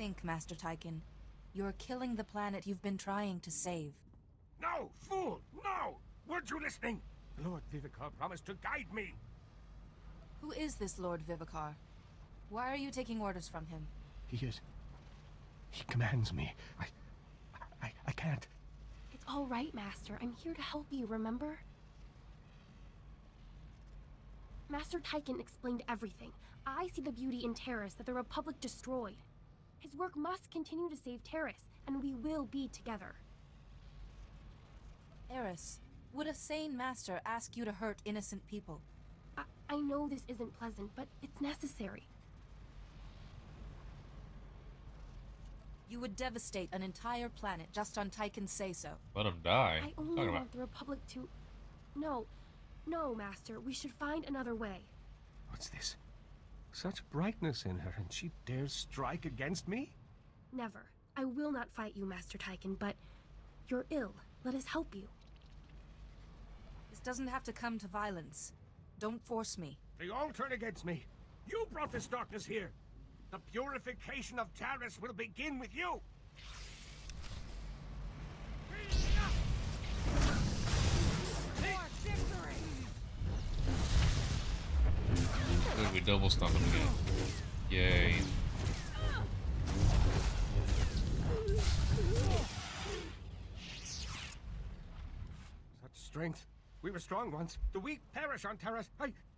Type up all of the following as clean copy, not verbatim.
think, Master Tychon. You're killing the planet you've been trying to save. No, fool! No! Weren't you listening? Lord Vivicar promised to guide me. Who is this Lord Vivicar? Why are you taking orders from him? He commands me. I can't. It's all right, Master. I'm here to help you, remember? Master Tychon explained everything. I see the beauty in Terrace that the Republic destroyed. His work must continue to save Terrace, and we will be together. Eris, would a sane master ask you to hurt innocent people? I know this isn't pleasant, but it's necessary. You would devastate an entire planet just on Tychon's say-so. Let him die. I only want the Republic to... No, Master. We should find another way. What's this? Such brightness in her, and she dares strike against me? Never. I will not fight you, Master Tychon, but... You're ill. Let us help you. This doesn't have to come to violence. Don't force me. They all turn against me. You brought this darkness here. The purification of Taris will begin with you. Good, we double stomp him again. Yay. Such strength. We were strong once. The weak perish on Taris.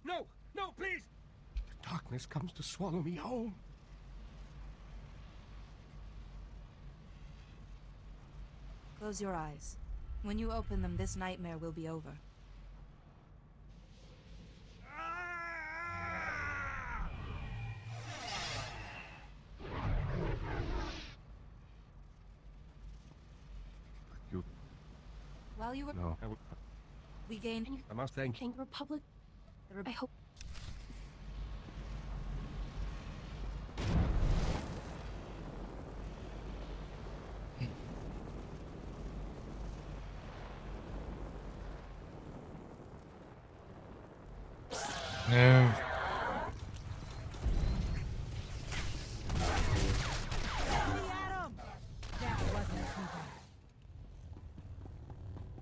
No, please! The darkness comes to swallow me home. Close your eyes. When you open them, this nightmare will be over. You... While you were... No. We gained... I must thank you. Thank the Republic. I hope... No.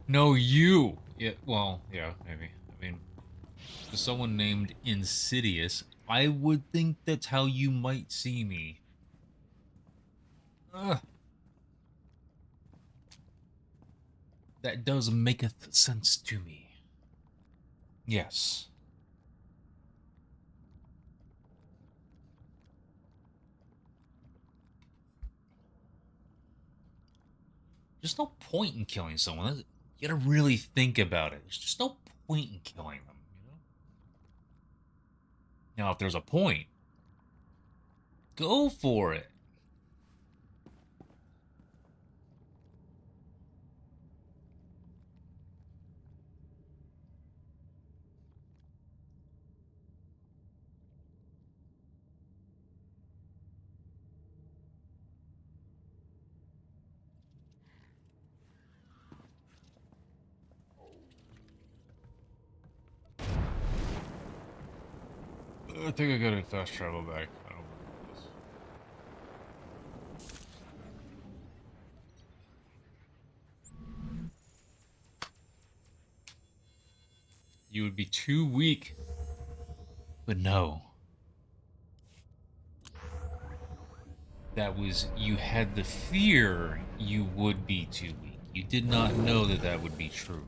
No, you. Yeah, well, yeah, maybe. I mean, to someone named Insidious, I would think that's how you might see me. Ugh. That does maketh sense to me. Yes. There's no point in killing someone. You gotta really think about it. There's just no point in killing them, you know? Now, if there's a point, go for it. I think I gotta fast travel back. I don't believe this. You would be too weak. But no. That was, you had the fear you would be too weak. You did not know that that would be true.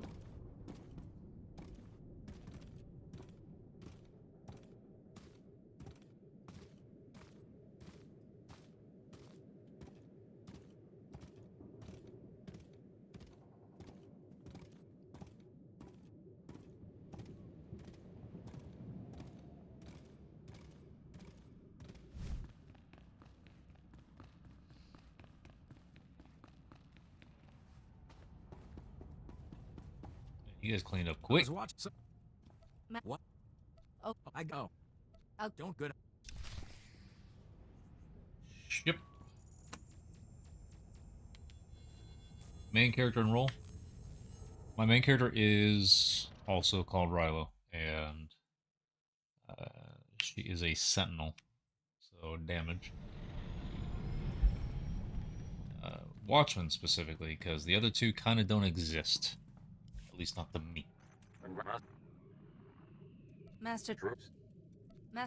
You guys cleaned up quick. What? Oh. I go. Don't good. Yep. Main character and role. My main character is also called Rilo, and she is a sentinel, so damage. Watchmen specifically, because the other two kind of don't exist. At least not to me. Master. Troops. Ma-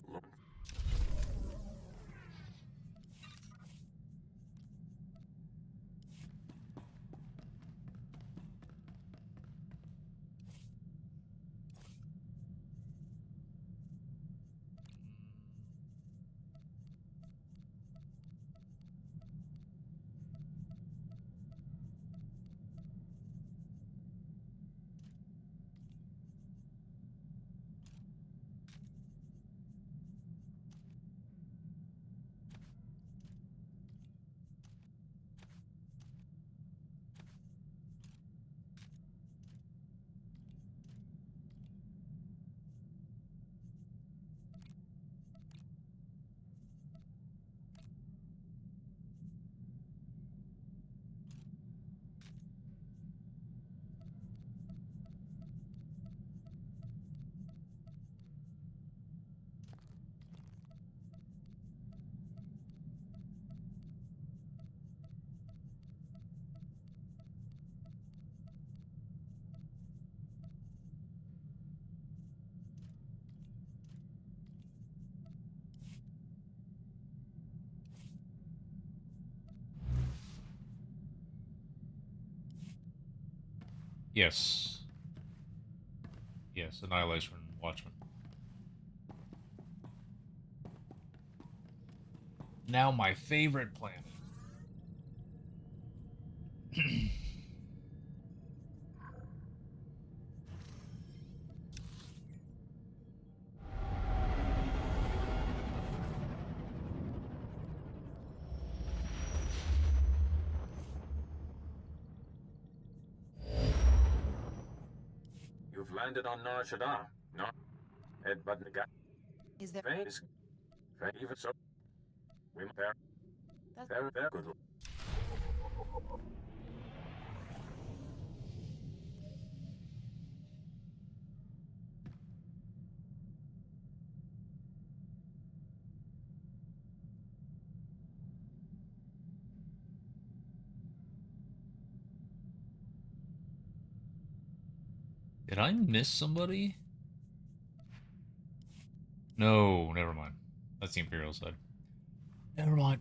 Yes. Yes, Annihilation Watchmen. Now my favorite planet. You've landed on Nar Shaddaa. No. Ed Budniga. Is there? Face. Even so. We there. That's- Very good. Did I miss somebody? No, never mind. That's the Imperial side. Never mind.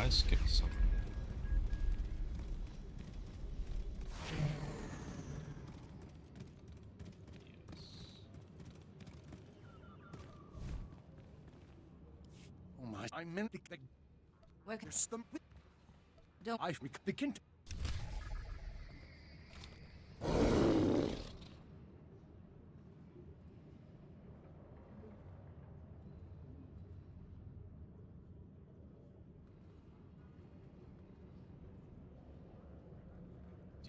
I skipped something. Yes. Oh my, I meant the Where can? stump. Don't. I begin to.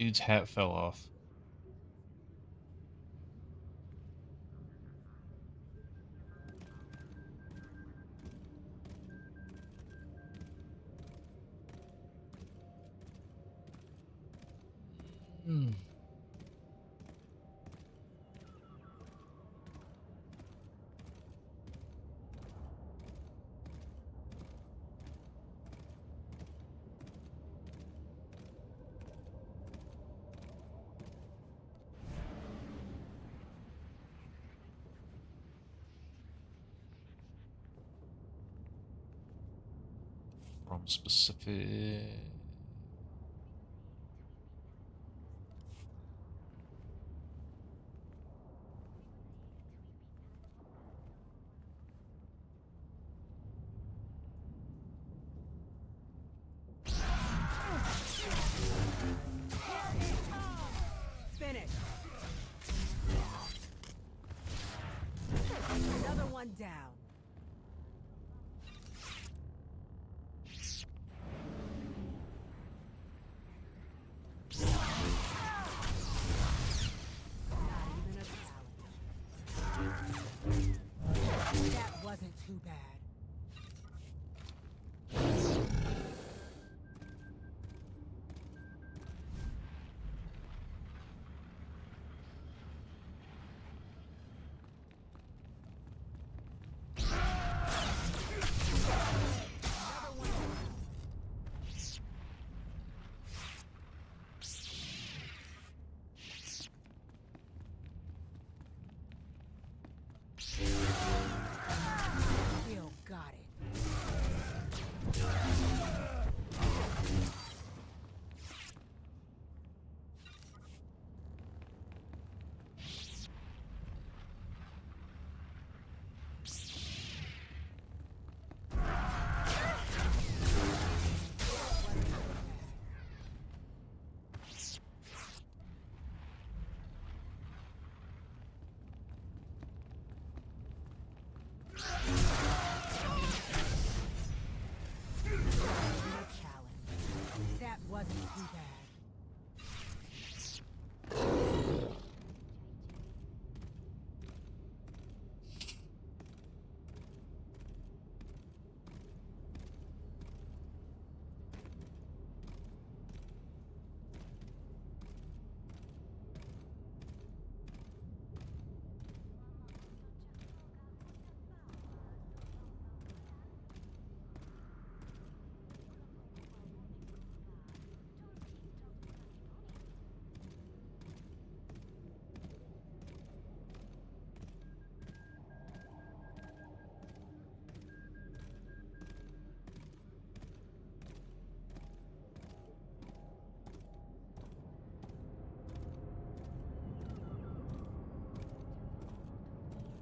Dude's hat fell off. from specific. Finish. Another one down. Not even a challenge. That wasn't too bad. Will got it. That wasn't too bad.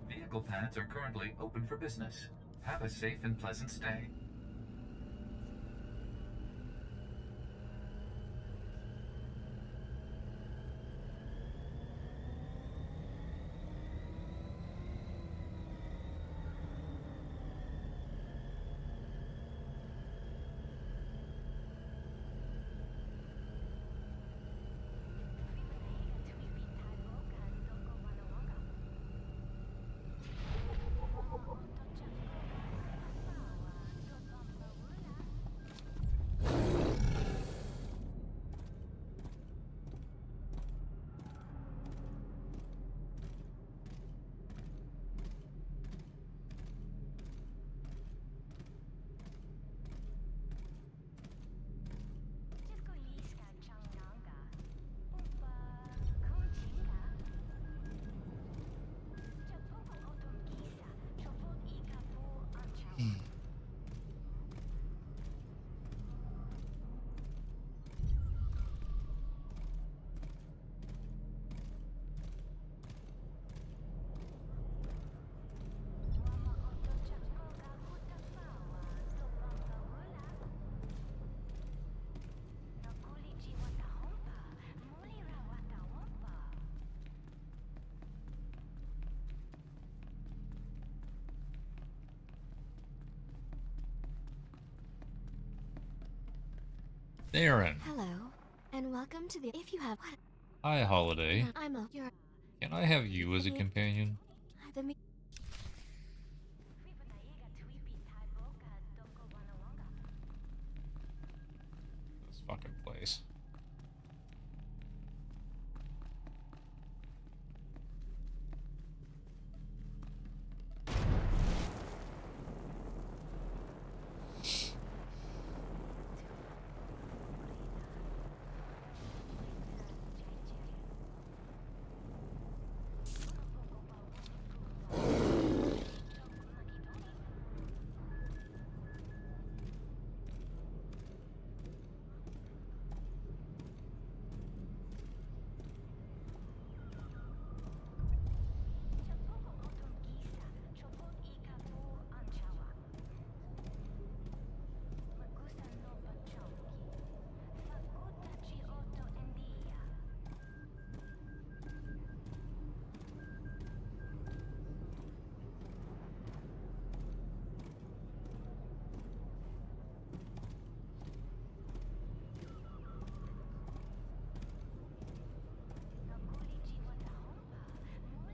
Vehicle pads are currently open for business. Have a safe and pleasant stay. Darren. Hello, and welcome to the. If you have. Hi, Holiday. I'm a. You're. Can I have you as a companion? The. This fucking place.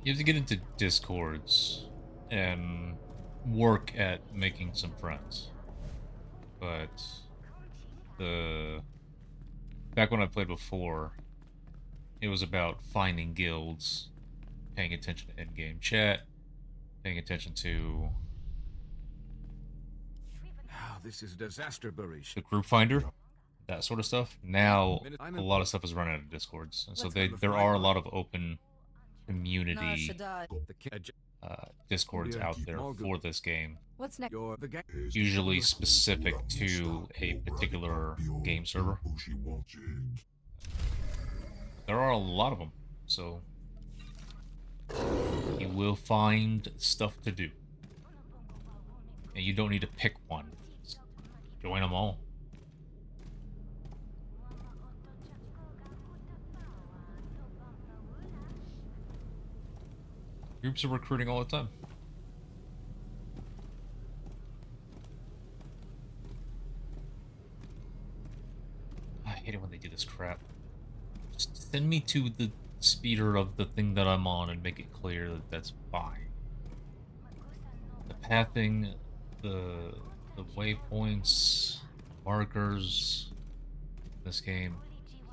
You have to get into Discords and work at making some friends. But back when I played before, it was about finding guilds, paying attention to in-game chat, paying attention to This is disaster, Barish. the group finder, that sort of stuff. Now a lot of stuff is run out of Discords, and so there are a lot of open Nar community Shaddaa. Discords out there for this game, What's next? You're the usually specific to a particular game server. There are a lot of them, so you will find stuff to do. And you don't need to pick one. Just join them all. Groups are recruiting all the time. I hate it when they do this crap. Just send me to the speeder of the thing that I'm on and make it clear that that's fine. The pathing, the waypoints, markers, this game,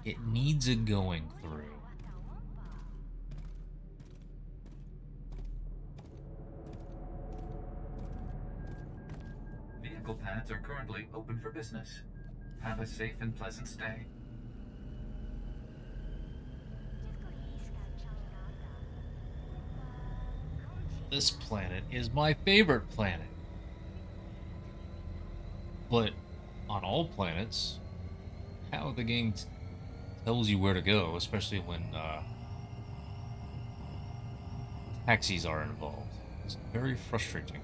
it needs a going through. Vehicle paths are currently open for business. Have a safe and pleasant stay. This planet is my favorite planet. But on all planets, how the game tells you where to go, especially when taxis are involved, it's very frustrating.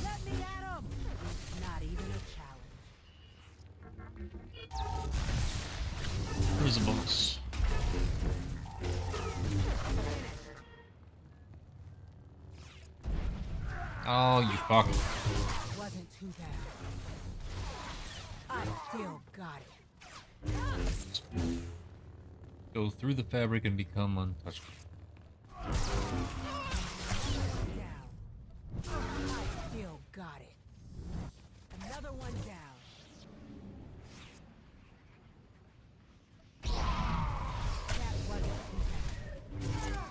Let me at 'em! Not even a challenge. Where's the boss? Oh, you fuck. Wasn't too bad. I still got it. Go through the fabric and become untouchable. Down. I still got it. Another one down. That wasn't too bad.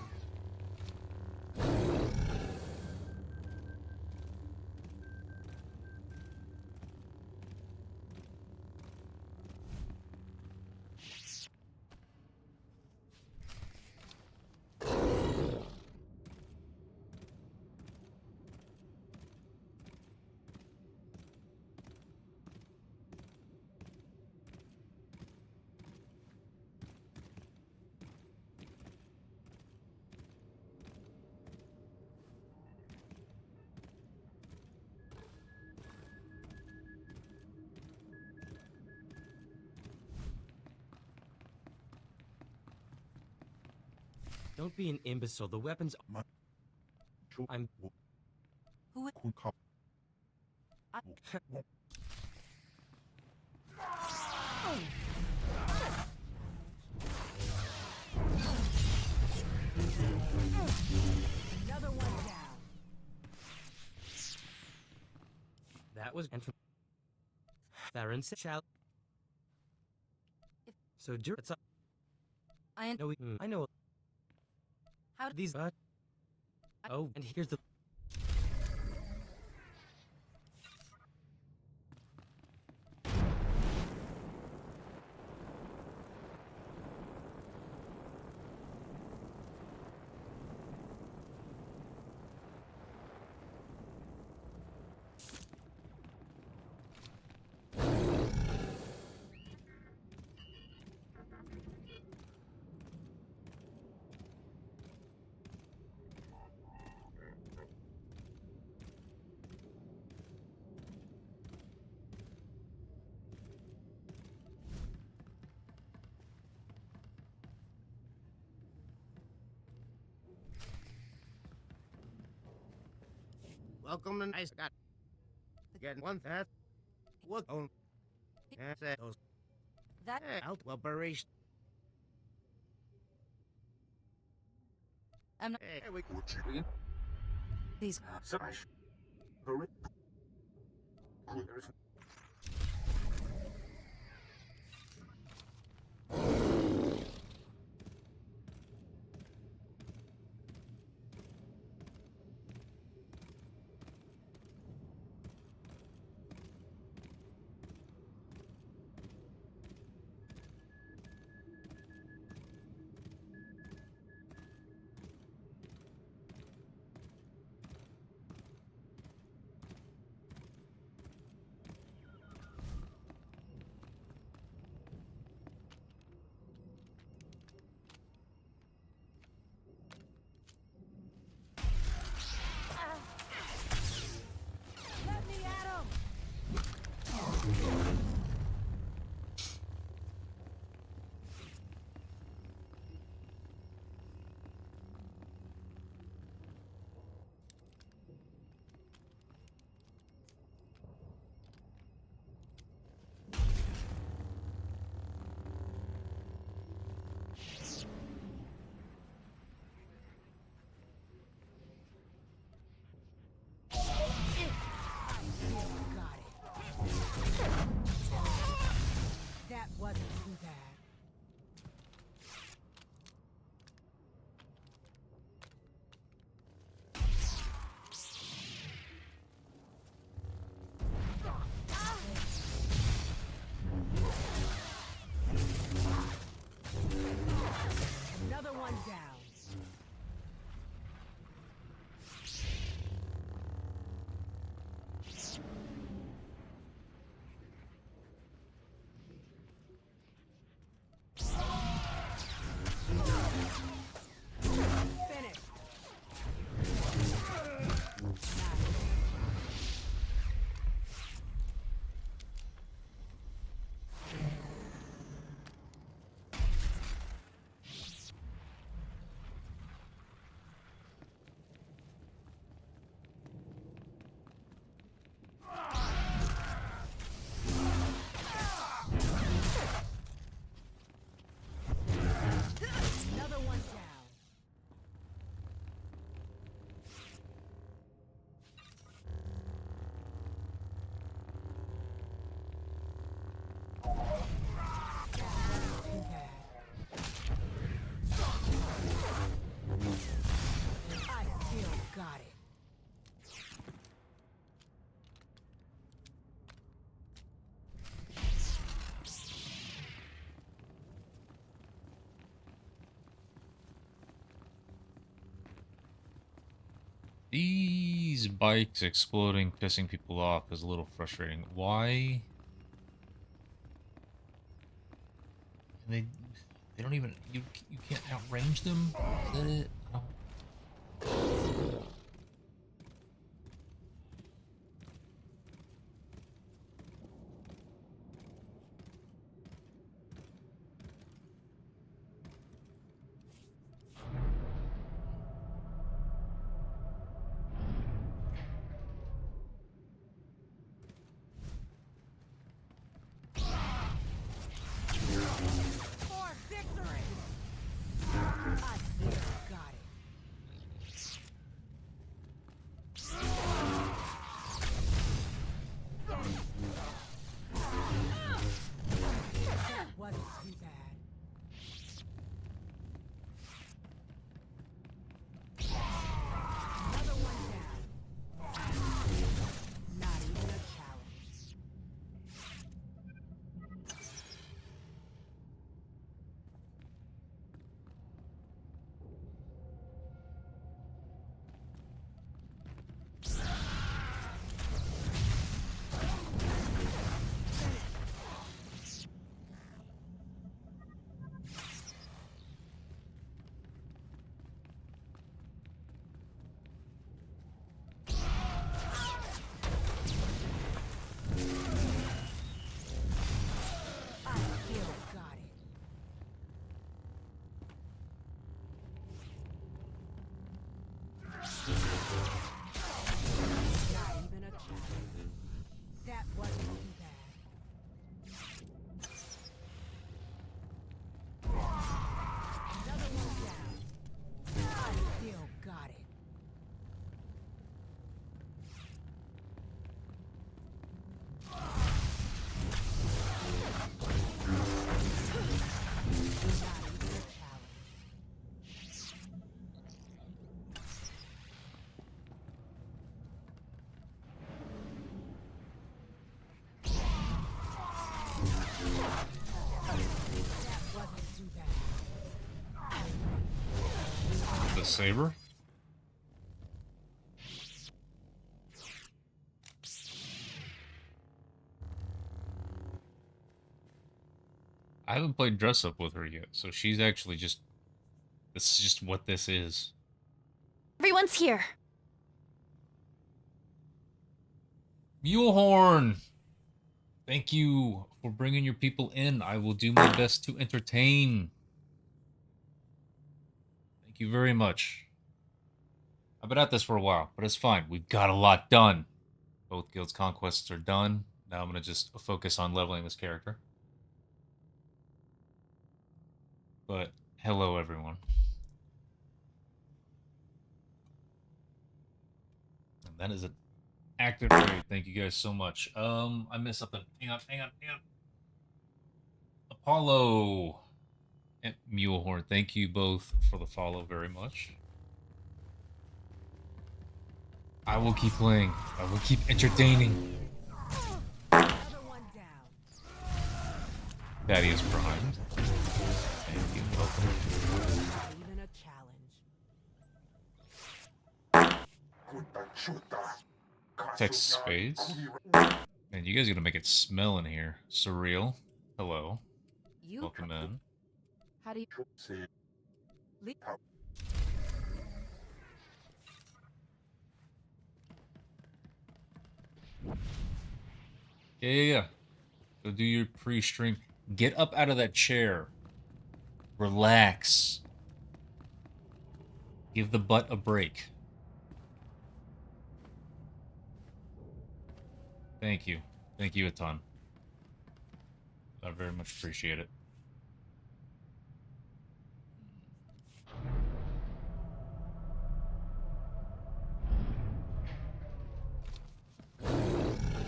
Don't be an imbecile. The weapons. I'm. Who? Another one down. That was. And from. Theron shall. So, it's up. I No, I know. How These. Oh, and here's the. Welcome and nice got. Again, one that. What on? Those. that Out well berished. I'm not. Hey, we. These. Smash. Hurry. There's Let me at him. Got it. That wasn't too bad. Another one down. Finished. Nice. Another one down. Too bad. I still got it. These bikes exploding, pissing people off is a little frustrating. Why? And they don't even you can't outrange them. Is that it? I don't. Wasn't too bad. The saber? I haven't played dress up with her yet, so she's actually just... This is just what this is. Everyone's here. Mulehorn! Thank you for bringing your people in. I will do my best to entertain. Thank you very much. I've been at this for a while, but it's fine. We've got a lot done. Both guilds' conquests are done. Now I'm going to just focus on leveling this character. But, hello everyone. And that is an active raid. Thank you guys so much. I missed something. Hang on. Apollo and Mulehorn, thank you both for the follow very much. I will keep playing. I will keep entertaining. Another one down. Daddy is primed. Thank you. Welcome. Not even a challenge. Texas Spades. Man, you guys are gonna make it smell in here. Surreal. Hello. You. Welcome in. How do you? Le- Yeah. Go do your pre-stream. Get up out of that chair. Relax. Give the butt a break. Thank you. Thank you a ton. I very much appreciate it.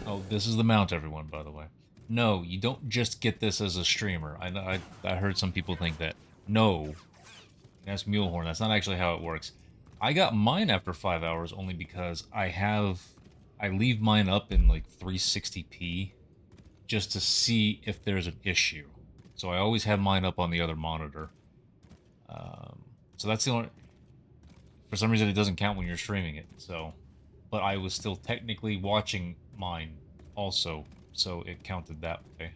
Oh, this is the mount, everyone, by the way. No, you don't just get this as a streamer. I heard some people think that. No. That's Mulehorn. That's not actually how it works. I got mine after 5 hours only because I leave mine up in like 360p just to see if there's an issue. So I always have mine up on the other monitor. So that's the only... For some reason, it doesn't count when you're streaming it. So, but I was still technically watching mine also, so it counted that way.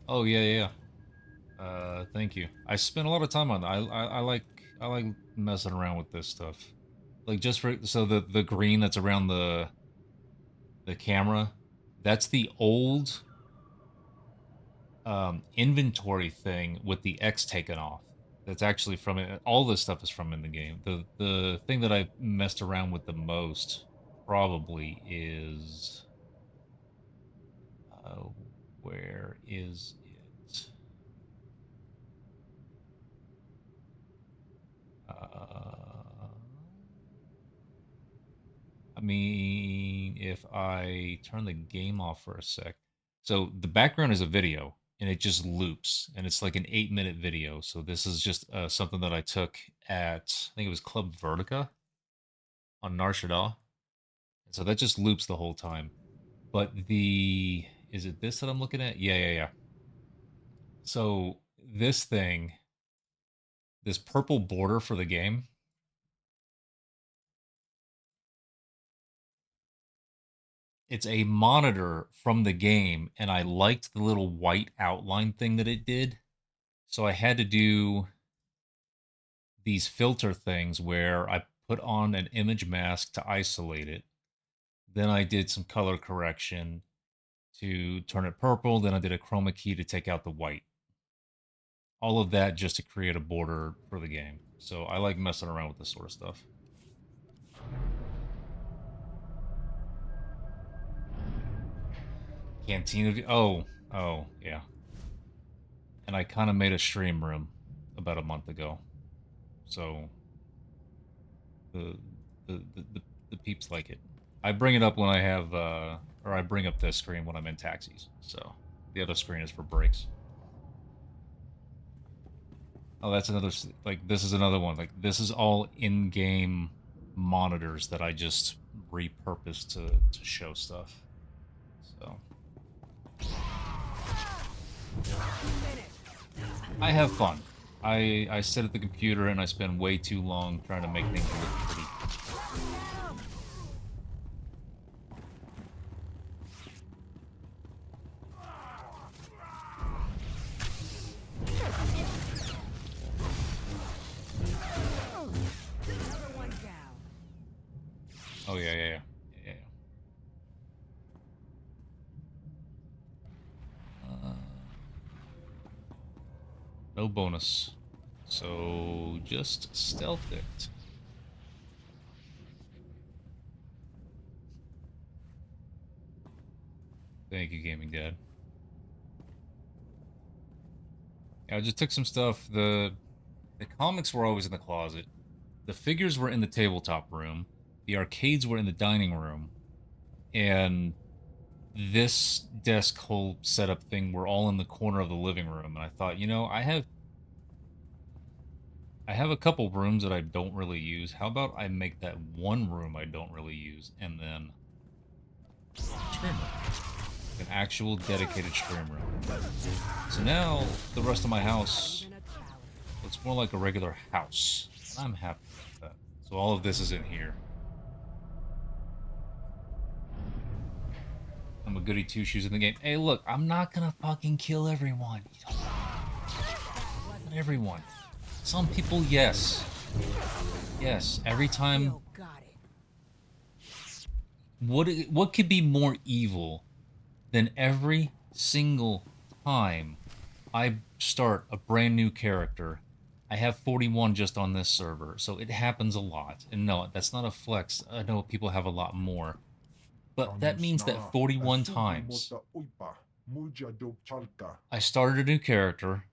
Oh yeah. Thank you. I spent a lot of time on that. I like messing around with this stuff. Like just for so the green that's around the camera, that's the old inventory thing with the X taken off. That's actually from it. All this stuff is from in the game. The thing that I messed around with the most probably is where is it? I mean, if I turn the game off for a sec. So the background is a video, and it just loops, and it's like an 8-minute video. So this is just something that I took at, I think it was Club Vertica on Nar Shaddaa. And so that just loops the whole time. But is it this that I'm looking at? Yeah. So this thing, this purple border for the game, it's a monitor from the game, and I liked the little white outline thing that it did. So I had to do these filter things where I put on an image mask to isolate it. Then I did some color correction to turn it purple. Then I did a chroma key to take out the white. All of that just to create a border for the game. So I like messing around with this sort of stuff. Cantina. Oh, yeah. And I kind of made a stream room about a month ago. So the peeps like it. I bring it up when I have, or I bring up this screen when I'm in taxis. So the other screen is for breaks. Oh, that's another, like, this is another one. Like, this is all in-game monitors that I just repurposed to show stuff. So. I have fun. I sit at the computer and I spend way too long trying to make things look pretty. Another one down. Oh, yeah. No bonus. So, just stealth it. Thank you, Gaming Dad. Yeah, I just took some stuff. The comics were always in the closet. The figures were in the tabletop room. The arcades were in the dining room. And this desk whole setup thing were all in the corner of the living room. And I thought, you know, I have a couple rooms that I don't really use. How about I make that one room I don't really use and then stream room. An actual dedicated stream room. So now the rest of my house Even a coward. looks more like a regular house. And I'm happy with that. So all of this is in here. I'm a goody two-shoes in the game. Hey, look, I'm not gonna fucking kill everyone. Not everyone. Some people, yes. Yes, every time. Still got it. What could be more evil than every single time I start a brand new character? I have 41 just on this server, so it happens a lot. And no, that's not a flex. I know people have a lot more. But that means that 41 times I started a new character,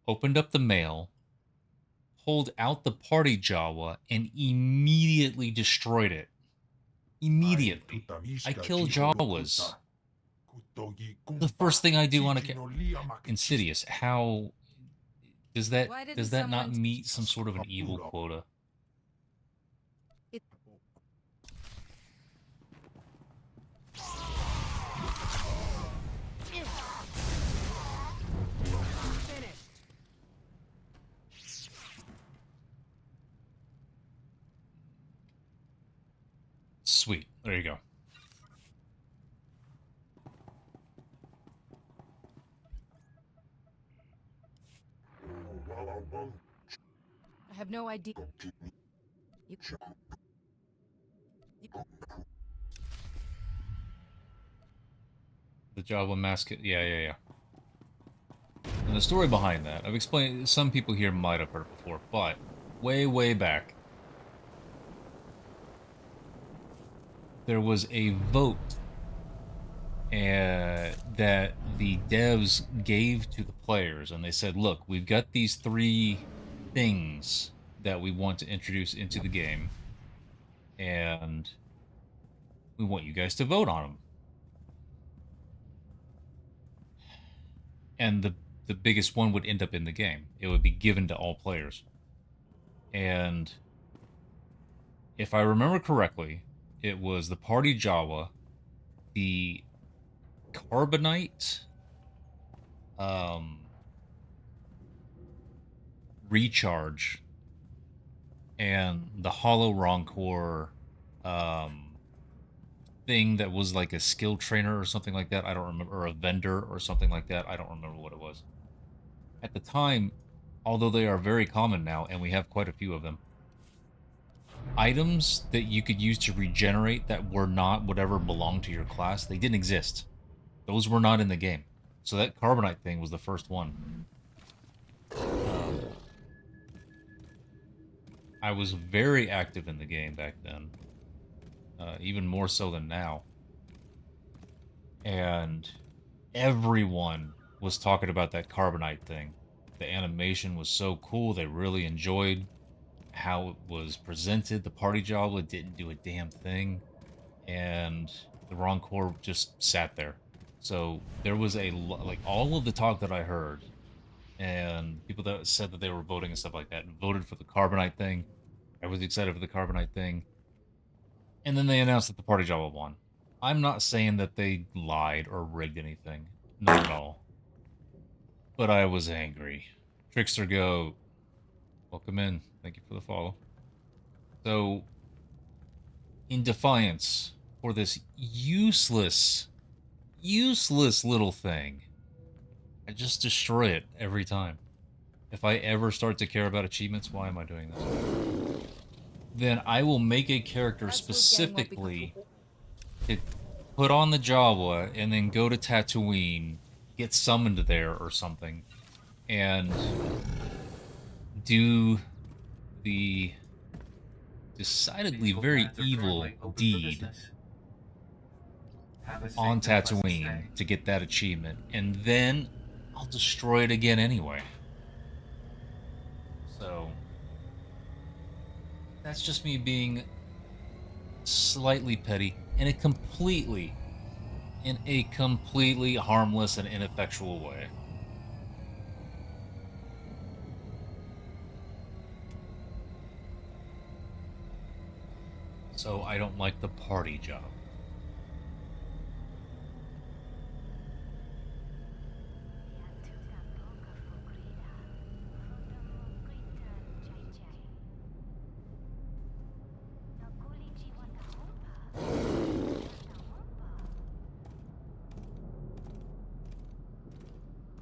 opened up the mail, pulled out the party Jawa, and immediately destroyed it. Immediately. I kill Jawas. The first thing I do on a Insidious. How does that Why didn't not someone- meet some sort of an evil quota? Finished. Sweet. There you go. I have no idea. The Jawa mask. Yeah. And the story behind that, I've explained. Some people here might have heard it before, but way back, there was a vote that the devs gave to the players, and they said, "Look, we've got these 3 things that we want to introduce into the game, and we want you guys to vote on them." And the biggest one would end up in the game. It would be given to all players. And if I remember correctly, it was the Party Jawa, the Carbonite, Recharge, and the Hollow Rancor thing that was like a skill trainer or something like that. I don't remember, or a vendor or something like that. I don't remember what it was. At the time, although they are very common now, and we have quite a few of them, items that you could use to regenerate that were not whatever belonged to your class, they didn't exist. Those were not in the game. So that Carbonite thing was the first one. I was very active in the game back then. Even more so than now. And everyone was talking about that Carbonite thing. The animation was so cool. They really enjoyed how it was presented. The Party Jawa didn't do a damn thing. And the Rancor just sat there. So there was like all of the talk that I heard and people that said that they were voting and stuff like that, and voted for the Carbonite thing. I was excited for the Carbonite thing. And then they announced that the party job won. I'm not saying that they lied or rigged anything. Not at all. But I was angry. Trickster Go, welcome in. Thank you for the follow. So, in defiance for this useless little thing, I just destroy it every time. If I ever start to care about achievements, why am I doing this? Then I will make a character specifically to put on the Jawa and then go to Tatooine, get summoned there or something, and do the decidedly very evil deed on Tatooine to get that achievement, and then I'll destroy it again anyway. So that's just me being slightly petty in a completely harmless and ineffectual way. So I don't like the party job.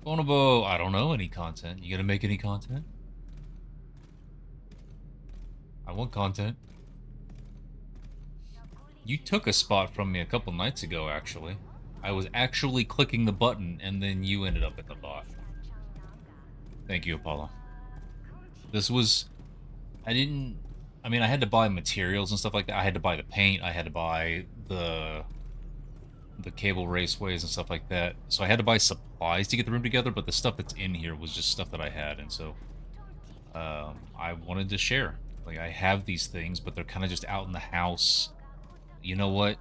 Bonobo, I don't know any content. You gonna make any content? I want content. You took a spot from me a couple nights ago, actually. I was actually clicking the button, and then you ended up at the bot. Thank you, Apollo. This was... I had to buy materials and stuff like that. I had to buy the paint, I had to buy the cable raceways and stuff like that. So I had to buy supplies to get the room together, but the stuff that's in here was just stuff that I had, and so I wanted to share. Like, I have these things, but they're kind of just out in the house. You know what?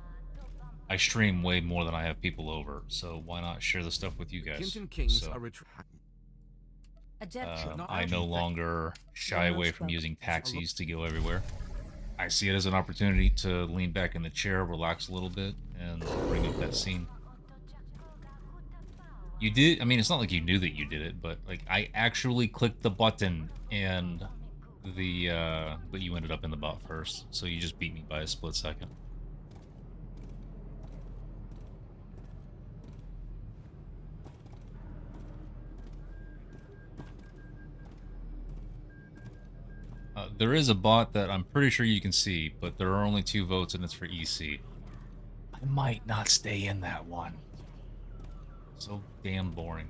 I stream way more than I have people over, so why not share the stuff with you guys? So, I no longer shy away from using taxis to go everywhere. I see it as an opportunity to lean back in the chair, relax a little bit, and bring up that scene. You did, it's not like you knew that you did it, but like I actually clicked the button and but you ended up in the bot first, so you just beat me by a split second. There is a bot that I'm pretty sure you can see, but there are only 2 votes and it's for EC. I might not stay in that one. So damn boring.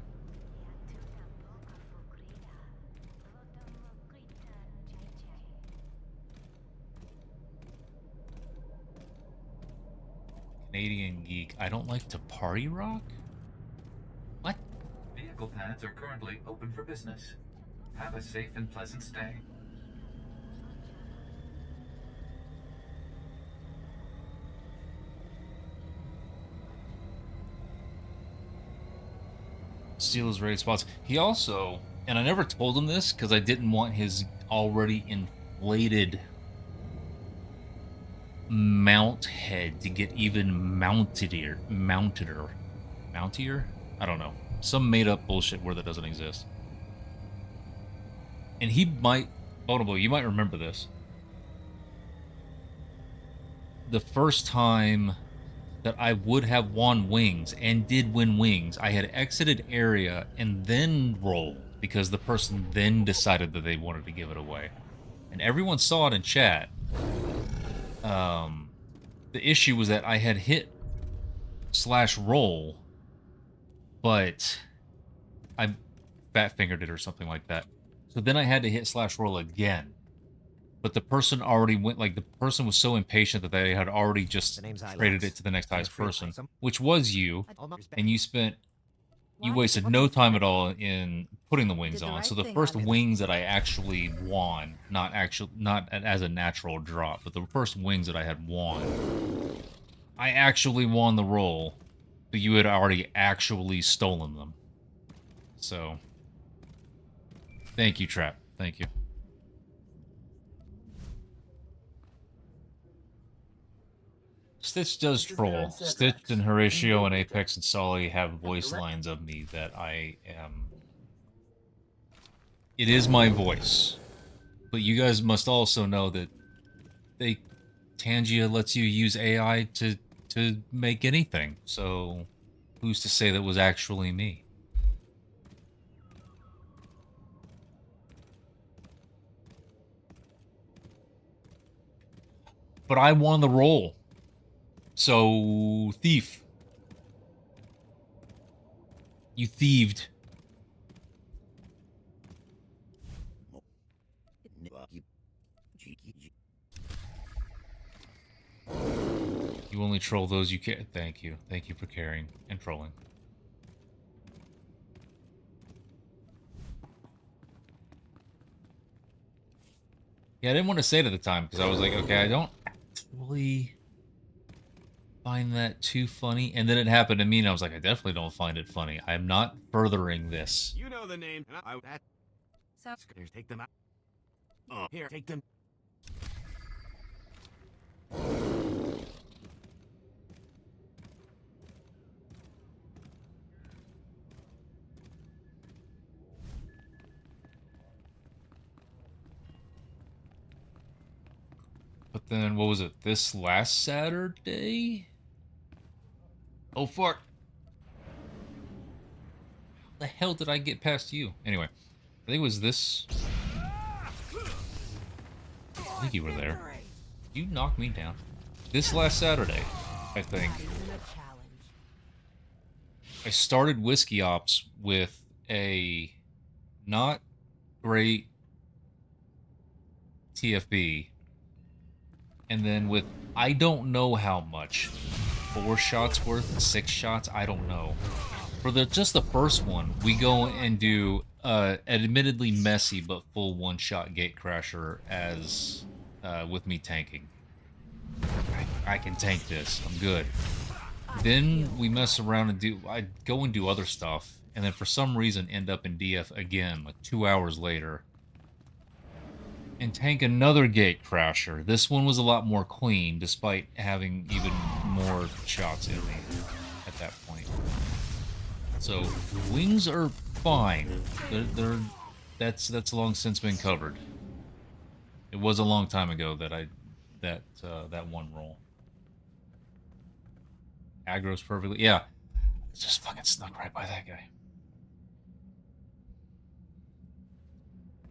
Canadian Geek. I don't like to party rock? What? Vehicle pads are currently open for business. Have a safe and pleasant stay. Steal his raid spots. He also, and I never told him this because I didn't want his already inflated mount head to get even mountier. I don't know. Some made up bullshit word that doesn't exist. And he might, Bonobo, you might remember this. The first time that I would have won wings and did win wings, I had exited area and then rolled because the person then decided that they wanted to give it away. And everyone saw it in chat. The issue was that I had hit /roll, but I fat fingered it or something like that. So then I had to hit /roll again. But the person already went, like, the person was so impatient that they had already just traded it to the next highest person, which was you, and you wasted no time at all in putting the wings on. So the first wings that I actually won, not as a natural drop, but the first wings that I had won, I actually won the roll, but you had already actually stolen them. So Thank you, Trap. Thank you. Stitch does troll. Stitch and Horatio and Apex and Solly have voice lines of me that I am... It is my voice. But you guys must also know that Tangia lets you use AI to make anything. So who's to say that was actually me? But I won the role. So, thief. You thieved. You only troll those you can. Thank you. Thank you for caring and trolling. Yeah, I didn't want to say it at the time because I was like, okay, I don't actually find that too funny. And then it happened to me and I was like, I definitely don't find it funny. I'm not furthering this. You know the name. So, Take them out. Oh, here, take them. But then, what was it? This last Saturday? Oh, fuck. How the hell did I get past you? Anyway, I think it was this... I think you were there. You knocked me down. This last Saturday, I think. I started Whiskey Ops with a not great TFB. And then with, I don't know how much, 4 shots worth and 6 shots, I don't know. For just the first one, we go and do admittedly messy but full one-shot Gatecrasher as with me tanking. I can tank this. I'm good. Then we mess around and I go and do other stuff, and then for some reason end up in DF again, like 2 hours later. And tank another Gatecrasher. This one was a lot more clean, despite having even more shots in me at that point. So wings are fine. That's long since been covered. It was a long time ago that that one roll. Aggro's perfectly, yeah. It's just fucking snuck right by that guy.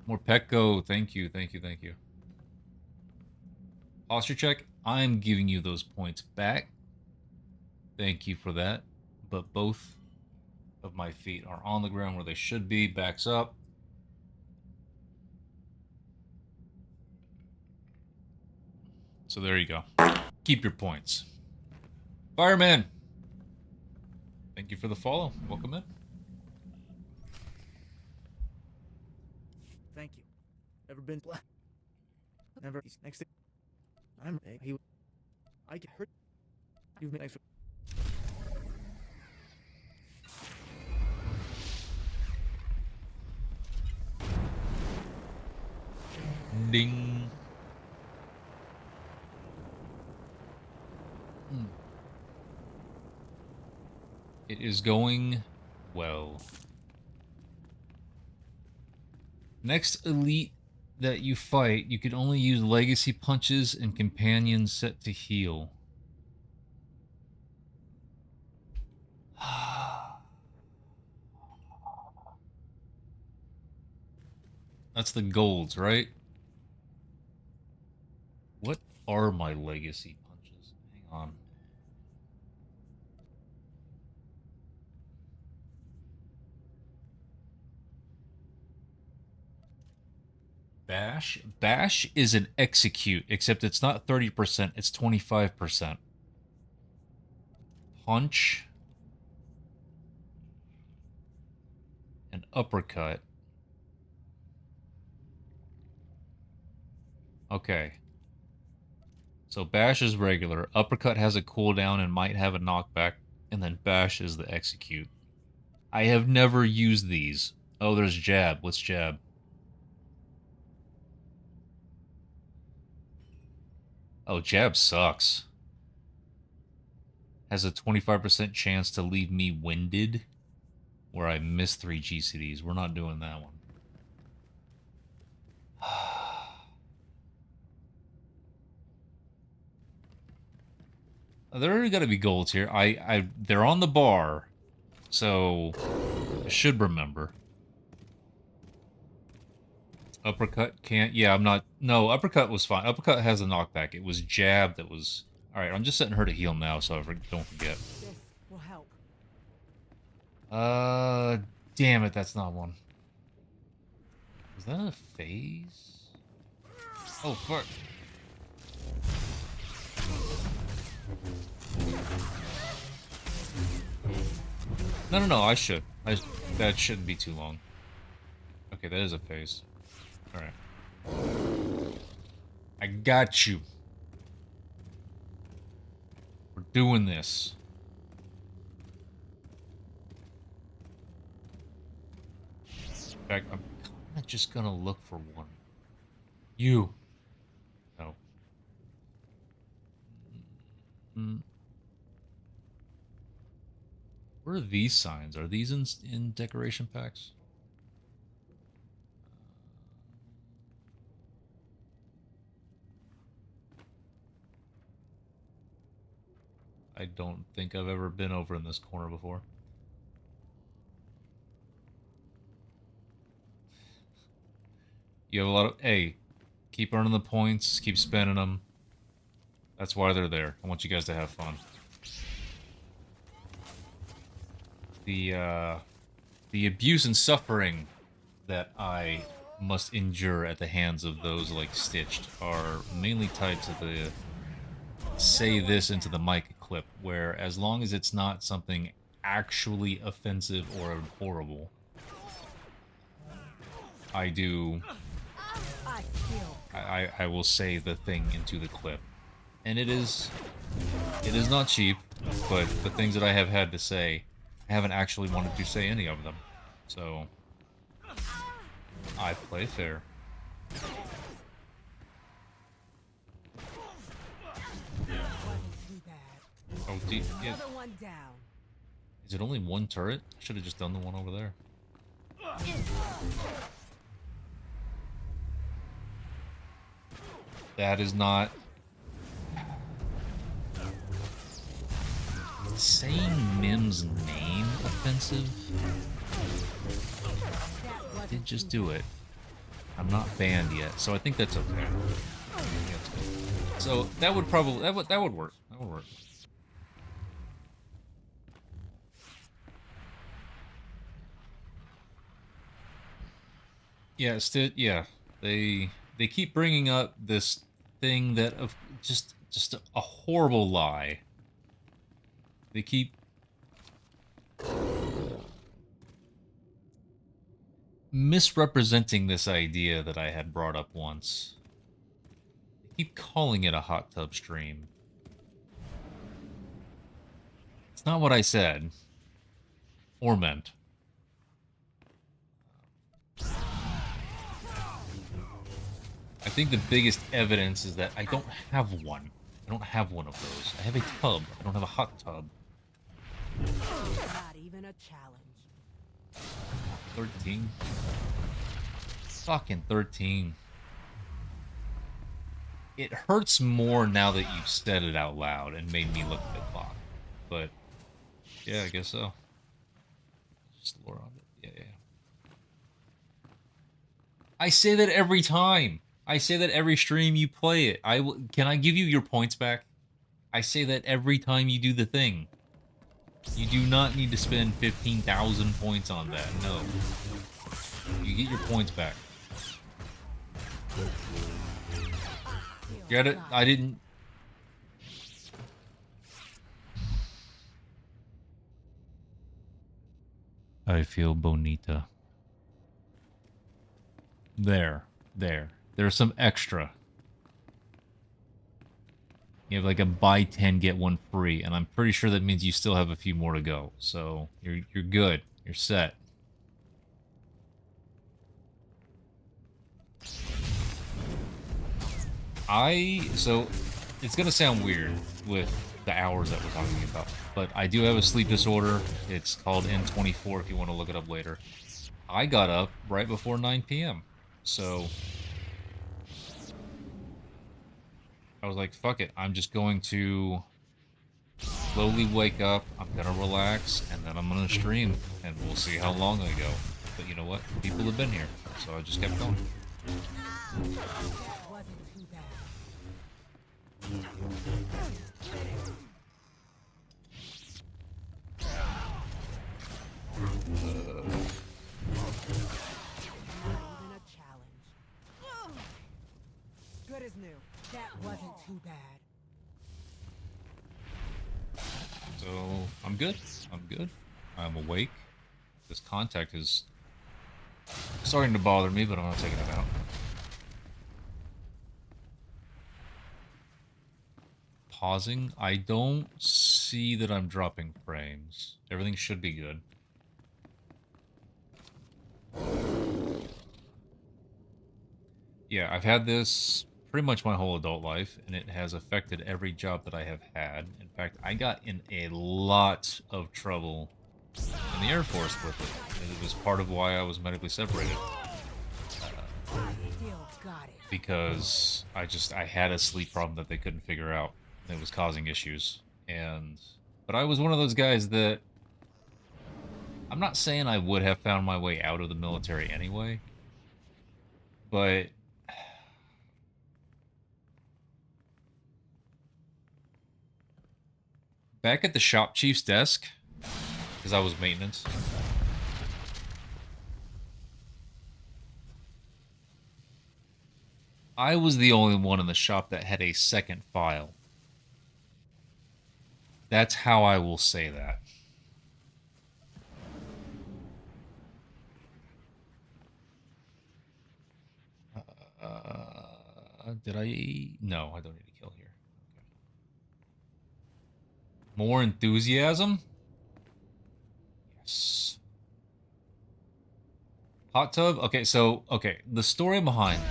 More Petco, thank you, thank you, thank you. Posture check, I'm giving you those points back. Thank you for that. But both of my feet are on the ground where they should be. Backs up. So there you go. Keep your points. Fireman! Thank you for the follow. Welcome in. Thank you. Never been black. Never. He's next to. I'm. He. I get hurt. You've been nice. Ding. It is going well. Next elite that you fight, you can only use legacy punches and companions set to heal. That's the golds, right? What are my legacy punches? Hang on. Bash? Bash is an execute, except it's not 30%, it's 25%. Punch. And uppercut. Okay. So bash is regular, uppercut has a cooldown and might have a knockback, and then bash is the execute. I have never used these. Oh, there's jab. What's jab? Oh, jab sucks. Has a 25% chance to leave me winded, where I miss 3 GCDs. We're not doing that one. There are gotta be golds here. They're on the bar, so I should remember. Uppercut can't. Yeah, I'm not. No, uppercut was fine. Uppercut has a knockback. It was jab that was. All right, I'm just setting her to heal now, so I don't forget. This will help. Damn it, that's not one. Is that a phase? Oh fuck. No, I should. That shouldn't be too long. Okay, that is a phase. Alright. I got you. We're doing this. In fact, I'm kinda just gonna look for one. You. No. Where are these signs? Are these in decoration packs? I don't think I've ever been over in this corner before. You have a lot of... Hey, keep earning the points, keep spending them. That's why they're there. I want you guys to have fun. The abuse and suffering that I must endure at the hands of those like Stitched are mainly tied to the say this into the mic clip, where as long as it's not something actually offensive or horrible, I will say the thing into the clip. And it is not cheap, but the things that I have had to say, I haven't actually wanted to say any of them. So, I play fair. Oh, yeah. Another one down. Is it only one turret? I should have just done the one over there. That is not... saying Mim's name offensive? I did just do it. I'm not banned yet, so I think that's okay. So that would probably that would work. That would work. Yeah, yeah. They keep bringing up this thing that of just a horrible lie. They keep misrepresenting this idea that I had brought up once. They keep calling it a hot tub stream. It's not what I said or meant. I think the biggest evidence is that I don't have one. I don't have one of those. I have a tub. I don't have a hot tub. Not even a challenge. 13. Fucking 13. It hurts more now that you've said it out loud and made me look at the clock. But, yeah, I guess so. Just lore on it. Yeah. I say that every time. I say that every stream you play it. Can I give you your points back? I say that every time you do the thing. You do not need to spend 15,000 points on that. No. You get your points back. Get it? I didn't... I feel bonita. There. There's some extra. You have like a buy 10 get one free, and I'm pretty sure that means you still have a few more to go. So you're good. You're set. So it's gonna sound weird with the hours that we're talking about, but I do have a sleep disorder. It's called N24 if you want to look it up later. I got up right before 9 p.m. So I was like, fuck it. I'm just going to slowly wake up. I'm gonna relax, and then I'm gonna stream, and we'll see how long I go. But you know what? People have been here, so I just kept going. Wasn't too bad. Even a challenge. Good as new. That wasn't too bad. So I'm good. I'm good. I'm awake. This contact is starting to bother me, but I'm not taking it out. Pausing. I don't see that I'm dropping frames. Everything should be good. Yeah, I've had this pretty much my whole adult life, and it has affected every job that I have had. In fact, I got in a lot of trouble in the Air Force with it. It was part of why I was medically separated. Still got it. Because I had a sleep problem that they couldn't figure out. And it was causing issues. But I was one of those guys that, I'm not saying I would have found my way out of the military anyway, but back at the shop chief's desk, because I was maintenance, I was the only one in the shop that had a second file. That's how I will say that. Did I? No, I don't need to kill here. Okay. More enthusiasm? Yes. Hot tub? Okay, so, the story behind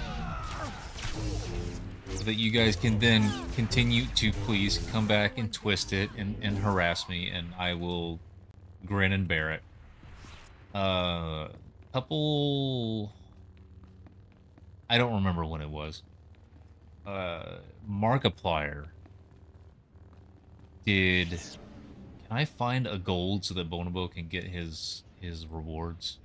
so that you guys can then continue to please come back and twist it and harass me, and I will grin and bear it. Couple... I don't remember when it was. Markiplier did... Can I find a gold so that Bonobo can get his rewards?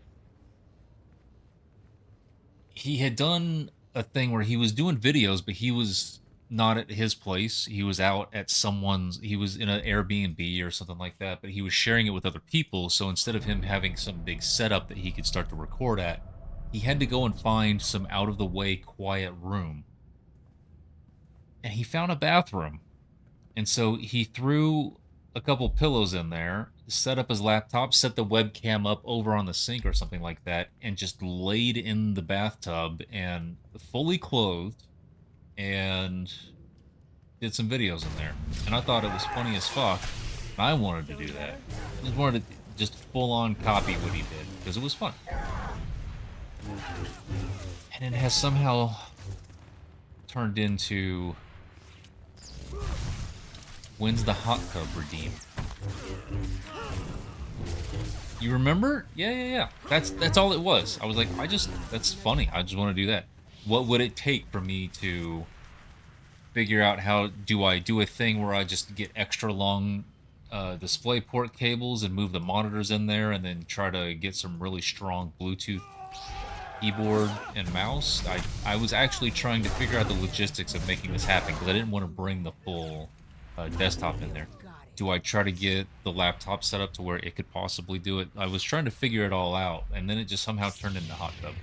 He had done a thing where he was doing videos, but he was not at his place. He was out at someone's... He was in an Airbnb or something like that, but he was sharing it with other people, so instead of him having some big setup that he could start to record at, he had to go and find some out-of-the-way quiet room. And he found a bathroom. And so he threw a couple pillows in there, set up his laptop, set the webcam up over on the sink or something like that, and just laid in the bathtub and fully clothed and did some videos in there. And I thought it was funny as fuck. And I wanted to do that. I just wanted to just full-on copy what he did, because it was fun. And it has somehow turned into... When's the hot tub redeemed? You remember? Yeah. That's all it was. I was like, that's funny. I just want to do that. What would it take for me to figure out how do I do a thing where I just get extra long display port cables and move the monitors in there and then try to get some really strong Bluetooth keyboard and mouse? I was actually trying to figure out the logistics of making this happen because I didn't want to bring the full desktop in there. Do I try to get the laptop set up to where it could possibly do it? I was trying to figure it all out, and then it just somehow turned into hot tub.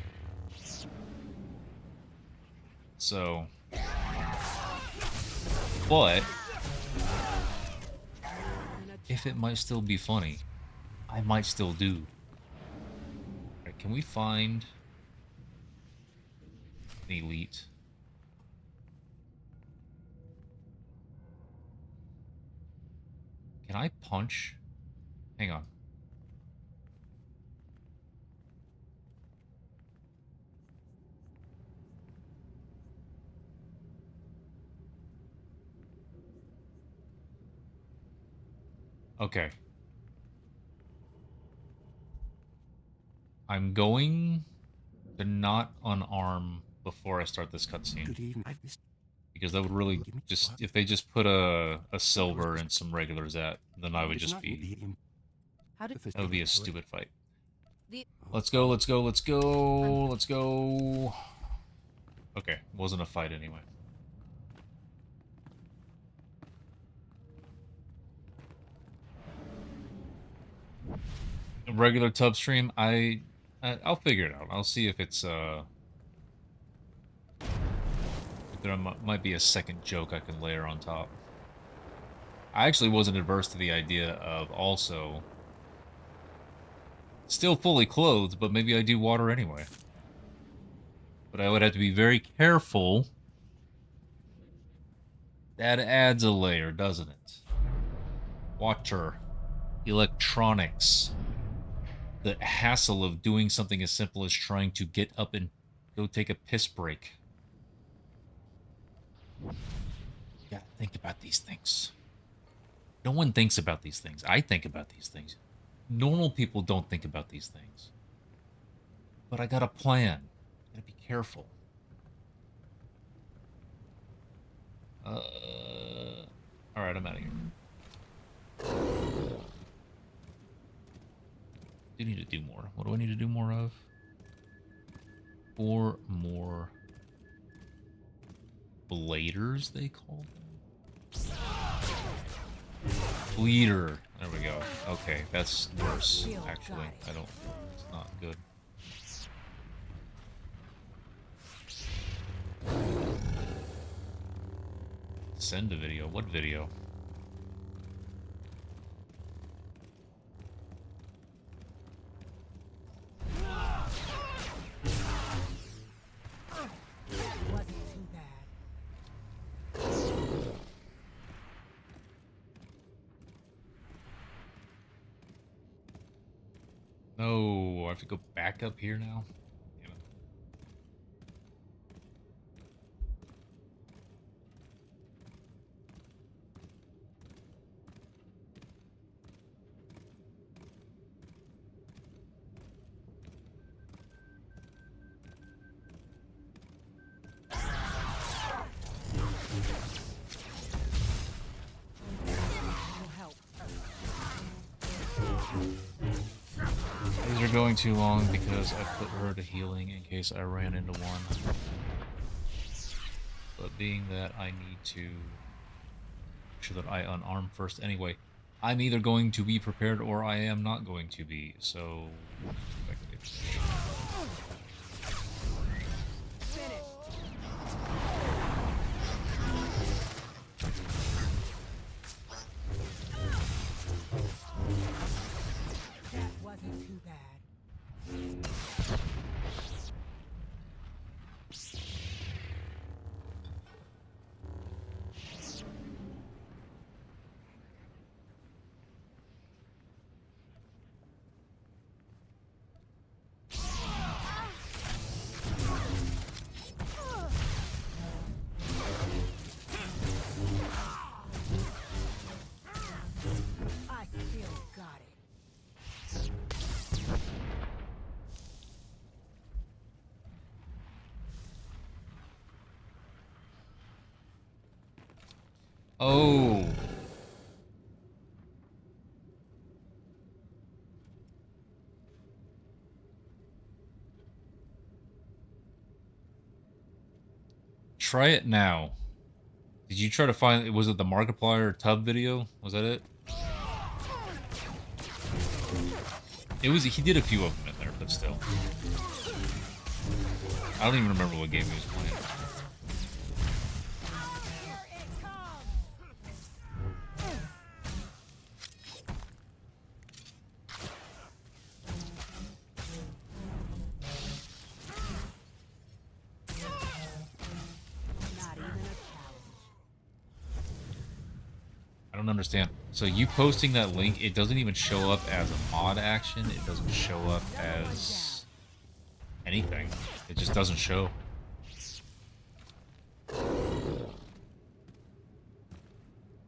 So, but if it might still be funny, I might still do. Right, can we find an elite? Can I punch? Hang on. Okay. I'm going to not unarm before I start this cutscene. Good evening. I've missed. Because that would really just... If they just put a silver and some regulars at, then I would It's just not be... medium. How did That would be a stupid fight. the Let's go, let's go, let's go, let's go. Okay, wasn't a fight anyway. A regular tub stream, I'll figure it out. I'll see if it's if there might be a second joke I can layer on top. I actually wasn't adverse to the idea of also still fully clothed, but maybe I do water anyway. But I would have to be very careful. That adds a layer, doesn't it? Water. Electronics. The hassle of doing something as simple as trying to get up and go take a piss break. You gotta think about these things. No one thinks about these things. I think about these things. Normal people don't think about these things. But I got a plan. Gotta be careful. Alright, I'm out of here. I do need to do more. What do I need to do more of? 4 more bladers, they call them? Bleeder. There we go. Okay, that's worse, actually. I don't... It's not good. Send a video. What video? Wasn't too bad. No, I have to go back up here now? Damn it. It'll help. These are going too long because I put her to healing in case I ran into one. But being that I need to make sure that I unarm first anyway, I'm either going to be prepared or I am not going to be, so... That wasn't too bad. I still got it. Oh! Try it now. Did you try to find... Was it the Markiplier tub video? Was that it? It was... He did a few of them in there, but still. I don't even remember what game he was playing. Not even a challenge. I don't understand. So you posting that link, it doesn't even show up as a mod action. It doesn't show up as anything. It just doesn't show.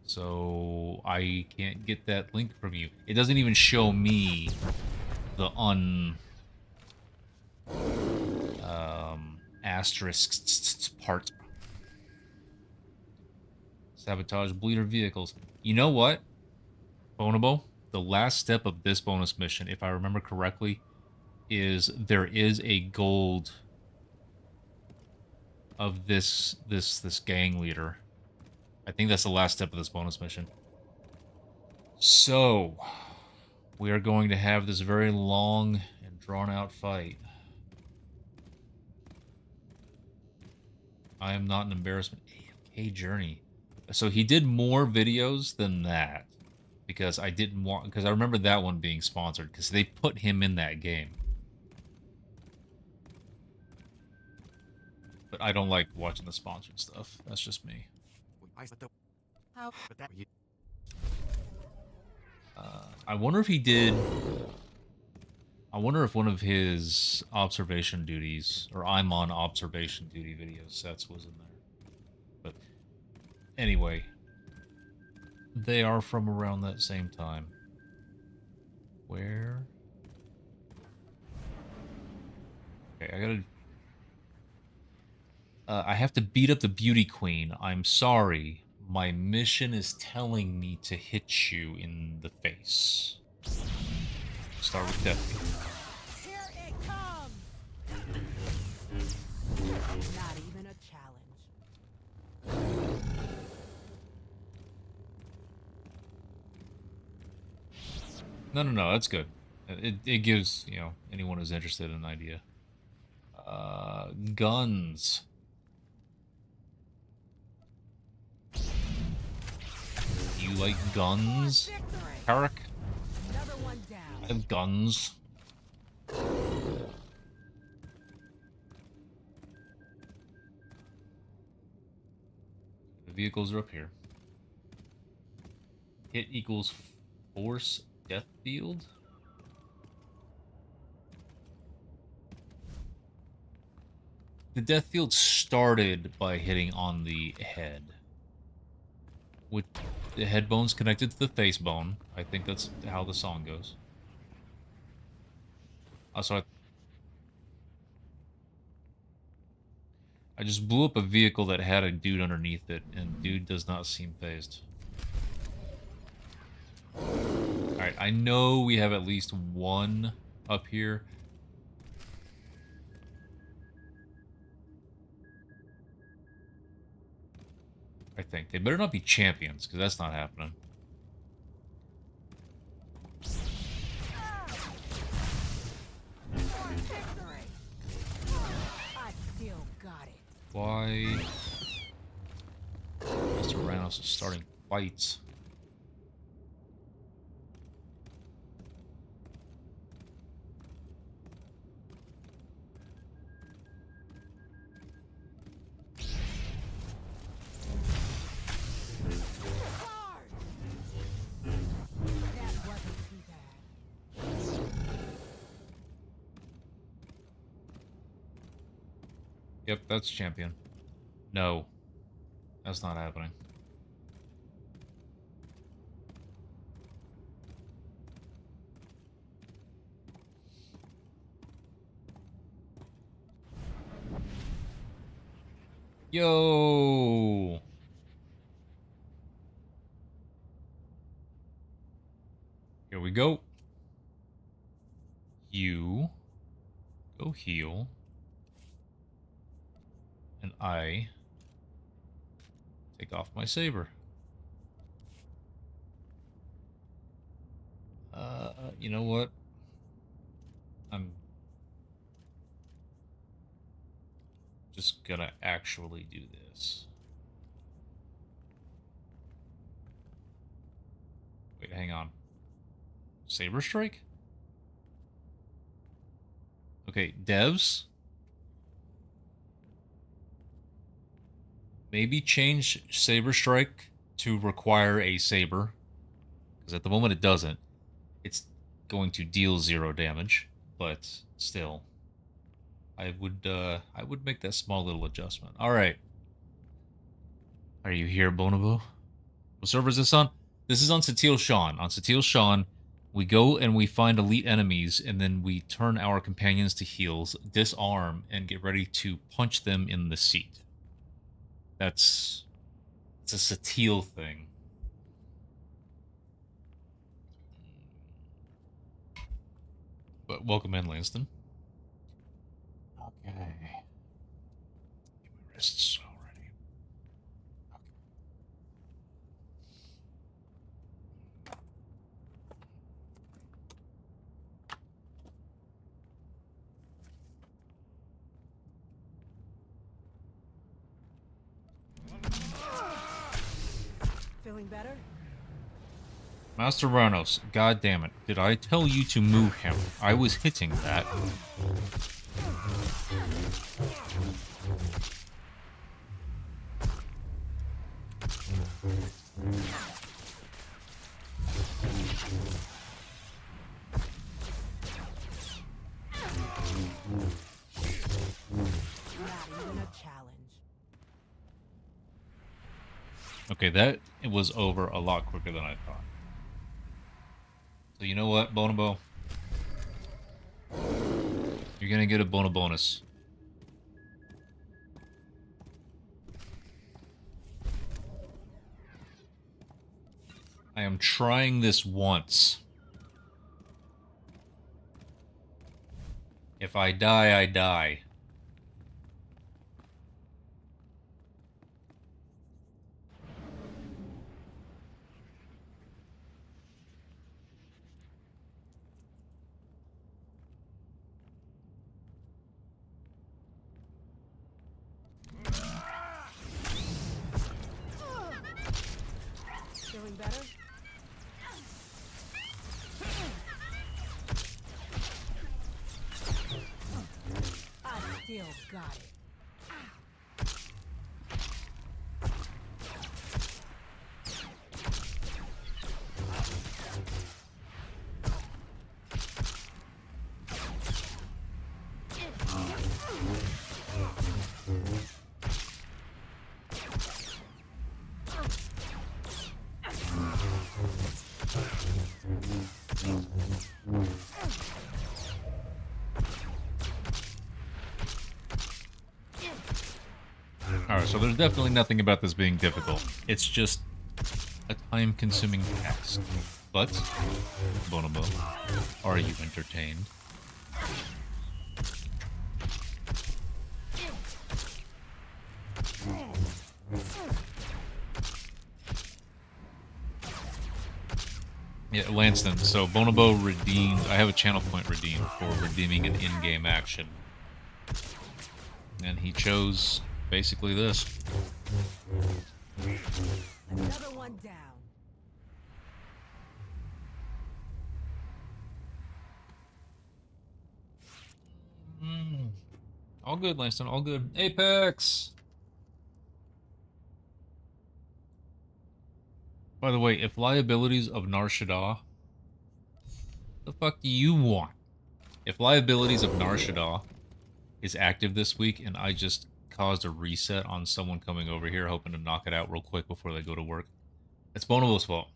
So I can't get that link from you. It doesn't even show me the asterisk part. Sabotage bleeder vehicles. You know what, Bonobo? The last step of this bonus mission, if I remember correctly, is there is a gold of this gang leader. I think that's the last step of this bonus mission. So, we are going to have this very long and drawn-out fight. I am not an embarrassment. AFK Journey. So he did more videos than that. Because I didn't want... Because I remember that one being sponsored. Because they put him in that game. But I don't like watching the sponsored stuff. That's just me. How? I wonder if he did... I wonder if one of his observation duties, or I'm on observation duty video sets was in there. But anyway, they are from around that same time. Where? Okay, I gotta... I have to beat up the beauty queen. I'm sorry. My mission is telling me to hit you in the face. Start with death. Here it comes! Not even a challenge. No, that's good. It gives, you know, anyone who's interested an idea. Guns. You like guns, Carrick? Another one down. I have guns. The vehicles are up here. Hit equals force death field. The death field started by hitting on the head. With the head bone's connected to the face bone. I think that's how the song goes. Also, I just blew up a vehicle that had a dude underneath it, and dude does not seem phased. Alright, I know we have at least one up here. I think. They better not be champions, because that's not happening. I still got it. Why? Mr. Ranos is starting fights. That wasn't too bad. Yep, that's champion. No. That's not happening. Yo! Here we go. You go heal. And I take off my saber. You know what? I'm just gonna actually do this. Wait, hang on. Saber strike? Okay, devs. Maybe change Saber Strike to require a saber. Because at the moment it doesn't. It's going to deal 0 damage. But still. I would make that small little adjustment. Alright. Are you here, Bonobo? What server is this on? This is on Satil Shan. On Satil Shan, we go and we find elite enemies, and then we turn our companions to heals, disarm, and get ready to punch them in the seat. It's a Satil thing. But welcome in, Lanston. Okay. Give me wrists already. Okay. Feeling better? Master Ranos, god damn it. Did I tell you to move him? I was hitting that. Not even a challenge. Okay, that was over a lot quicker than I thought. So you know what, Bonobo? You're gonna get a Bono bonus. I am trying this once. If I die, I die. Feeling better? I still got it. Alright, so there's definitely nothing about this being difficult. It's just a time-consuming task. But, Bonobo, are you entertained? Yeah, Lanston, so Bonobo redeemed... I have a channel point redeemed for redeeming an in-game action. And he chose basically this. Another one down. All good, Lanston, all good. Apex! By the way, if liabilities of Nar Shaddaa... the fuck do you want? If liabilities of Nar Shaddaa is active this week and I just caused a reset on someone coming over here hoping to knock it out real quick before they go to work, it's Bonobo's fault.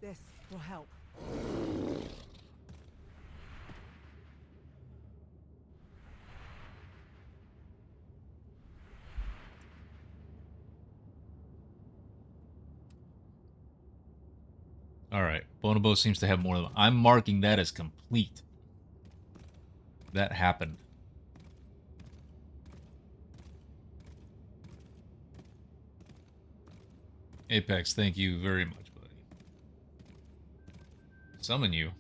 This will help. Alright, Bonobo seems to have more than... I'm marking that as complete. That happened. Apex, thank you very much, buddy. Summon you?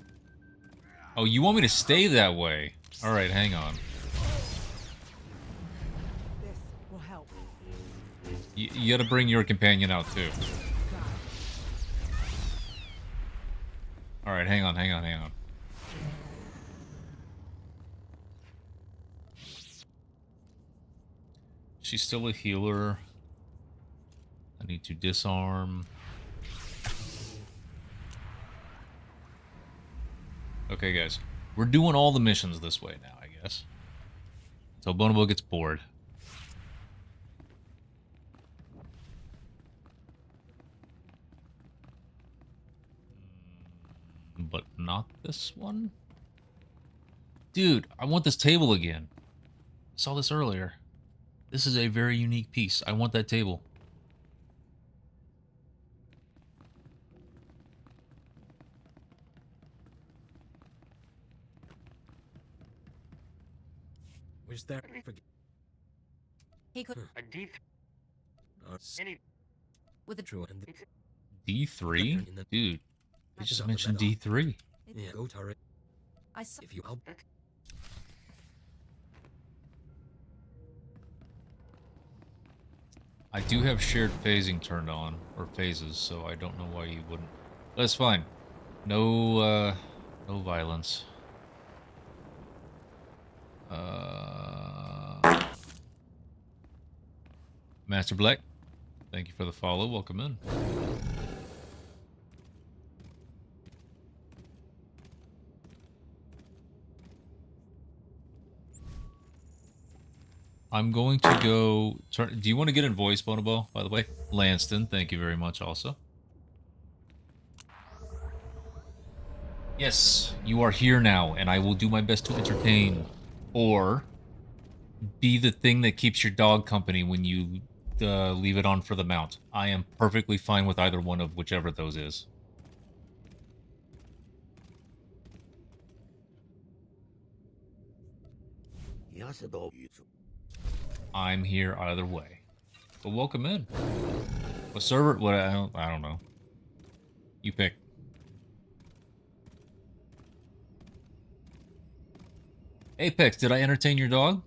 Oh, you want me to stay that way? Alright, hang on. This will help. You gotta bring your companion out, too. Alright, hang on. She's still a healer. I need to disarm. Okay, guys. We're doing all the missions this way now, I guess. So Bonobo gets bored. But not this one? Dude, I want this table again. I saw this earlier. This is a very unique piece. I want that table. Where's there? He could A D. Any with a true and D3? Dude, I just mentioned D3. yeah, go turret. I saw If you help. I do have shared phasing turned on, or phases, so I don't know why you wouldn't. But it's fine. No, no violence. Master Black, thank you for the follow. Welcome in. I'm going to go turn. Do you want to get in voice, Bonobo, by the way? Lanston, thank you very much also. Yes, you are here now, and I will do my best to entertain. Or be the thing that keeps your dog company when you leave it on for the mount. I am perfectly fine with either one of whichever those is. I'm here either way. But welcome in. What server? What? I don't know. You pick. Apex, did I entertain your dog?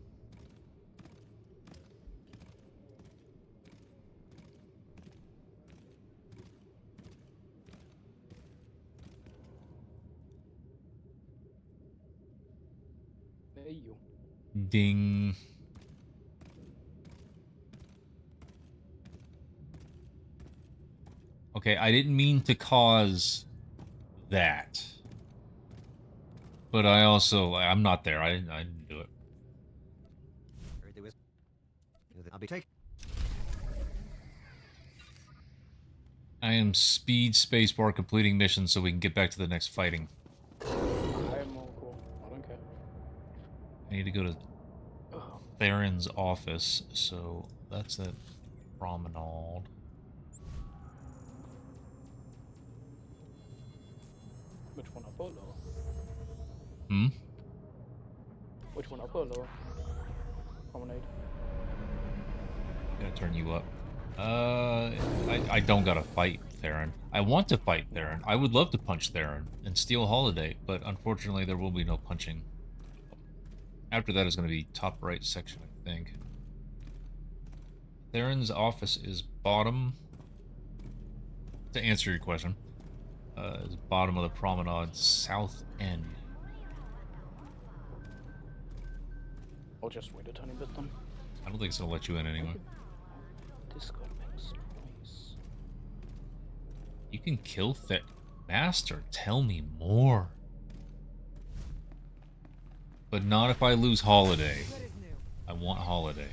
Ding. Okay, I didn't mean to cause that. But I also, I'm not there. I didn't do it. I'll be taken. I am speed spacebar completing missions so we can get back to the next fighting. I'm all cool. I don't care. I need to go to Theron's office, so that's at Promenade. Which one Apollo? Hmm? Which one Apollo? Promenade. Gotta turn you up. I don't gotta fight Theron. I want to fight Theron. I would love to punch Theron and steal Holiday, but unfortunately there will be no punching. After that is going to be top right section, I think. Theron's office is bottom. To answer your question, is bottom of the promenade, south end. I'll just wait a tiny bit then. I don't think it's going to let you in anyway. Discord makes noise. You can kill Master, tell me more. But not if I lose Holiday. I want Holiday.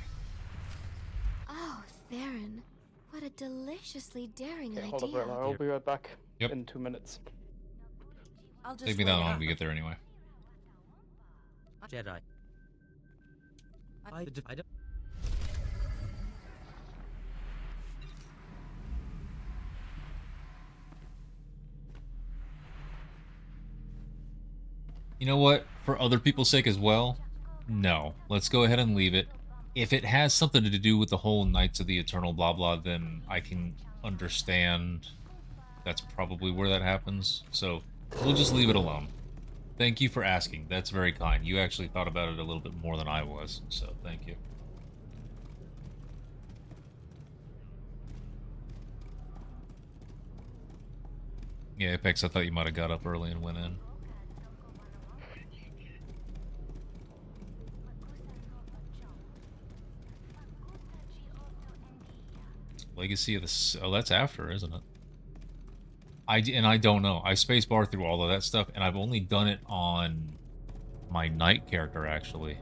Oh, Theron. What a deliciously daring Okay, hold up, idea. Rella. I'll be right back Yep. in 2 minutes. I'll just Take me wait that it long out. to get there anyway. Jedi. I don't. You know what? For other people's sake as well, no. Let's go ahead and leave it. If it has something to do with the whole Knights of the Eternal blah blah, then I can understand that's probably where that happens. So we'll just leave it alone. Thank you for asking. That's very kind. You actually thought about it a little bit more than I was, so thank you. Yeah, Apex, I thought you might have got up early and went in. Legacy of the... Oh, that's after, isn't it? I don't know. I spacebar through all of that stuff, and I've only done it on my Knight character, actually.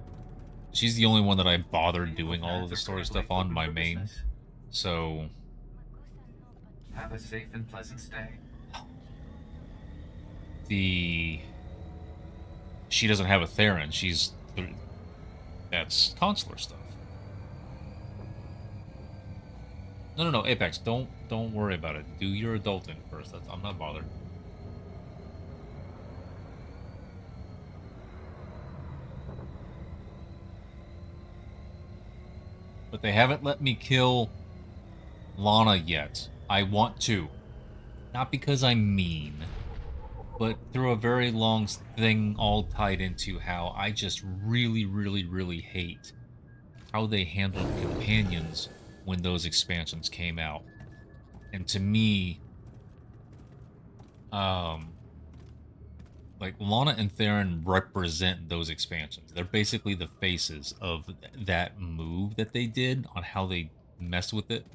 She's the only one that I bothered doing all of the story stuff on, my main. So... Have a safe and pleasant stay. She doesn't have a Theron. That's consular stuff. No, Apex, don't worry about it. Do your adulting first. I'm not bothered. But they haven't let me kill Lana yet. I want to. Not because I'm mean, but through a very long thing all tied into how I just really, really, really hate how they handled companions when those expansions came out. And to me, like, Lana and Theron represent those expansions. They're basically the faces of that move that they did on how they messed with it.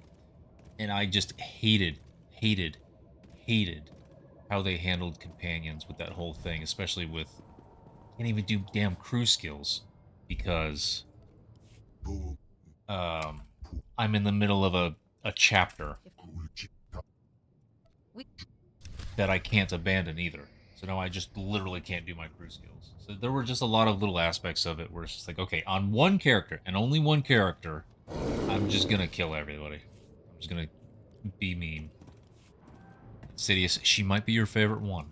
And I just hated how they handled companions with that whole thing, especially with can't even do damn crew skills because I'm in the middle of a chapter that I can't abandon either. So now I just literally can't do my crew skills. So there were just a lot of little aspects of it where it's just like, okay, on one character and only one character, I'm just gonna kill everybody. I'm just gonna be mean. Sidious, she might be your favorite one.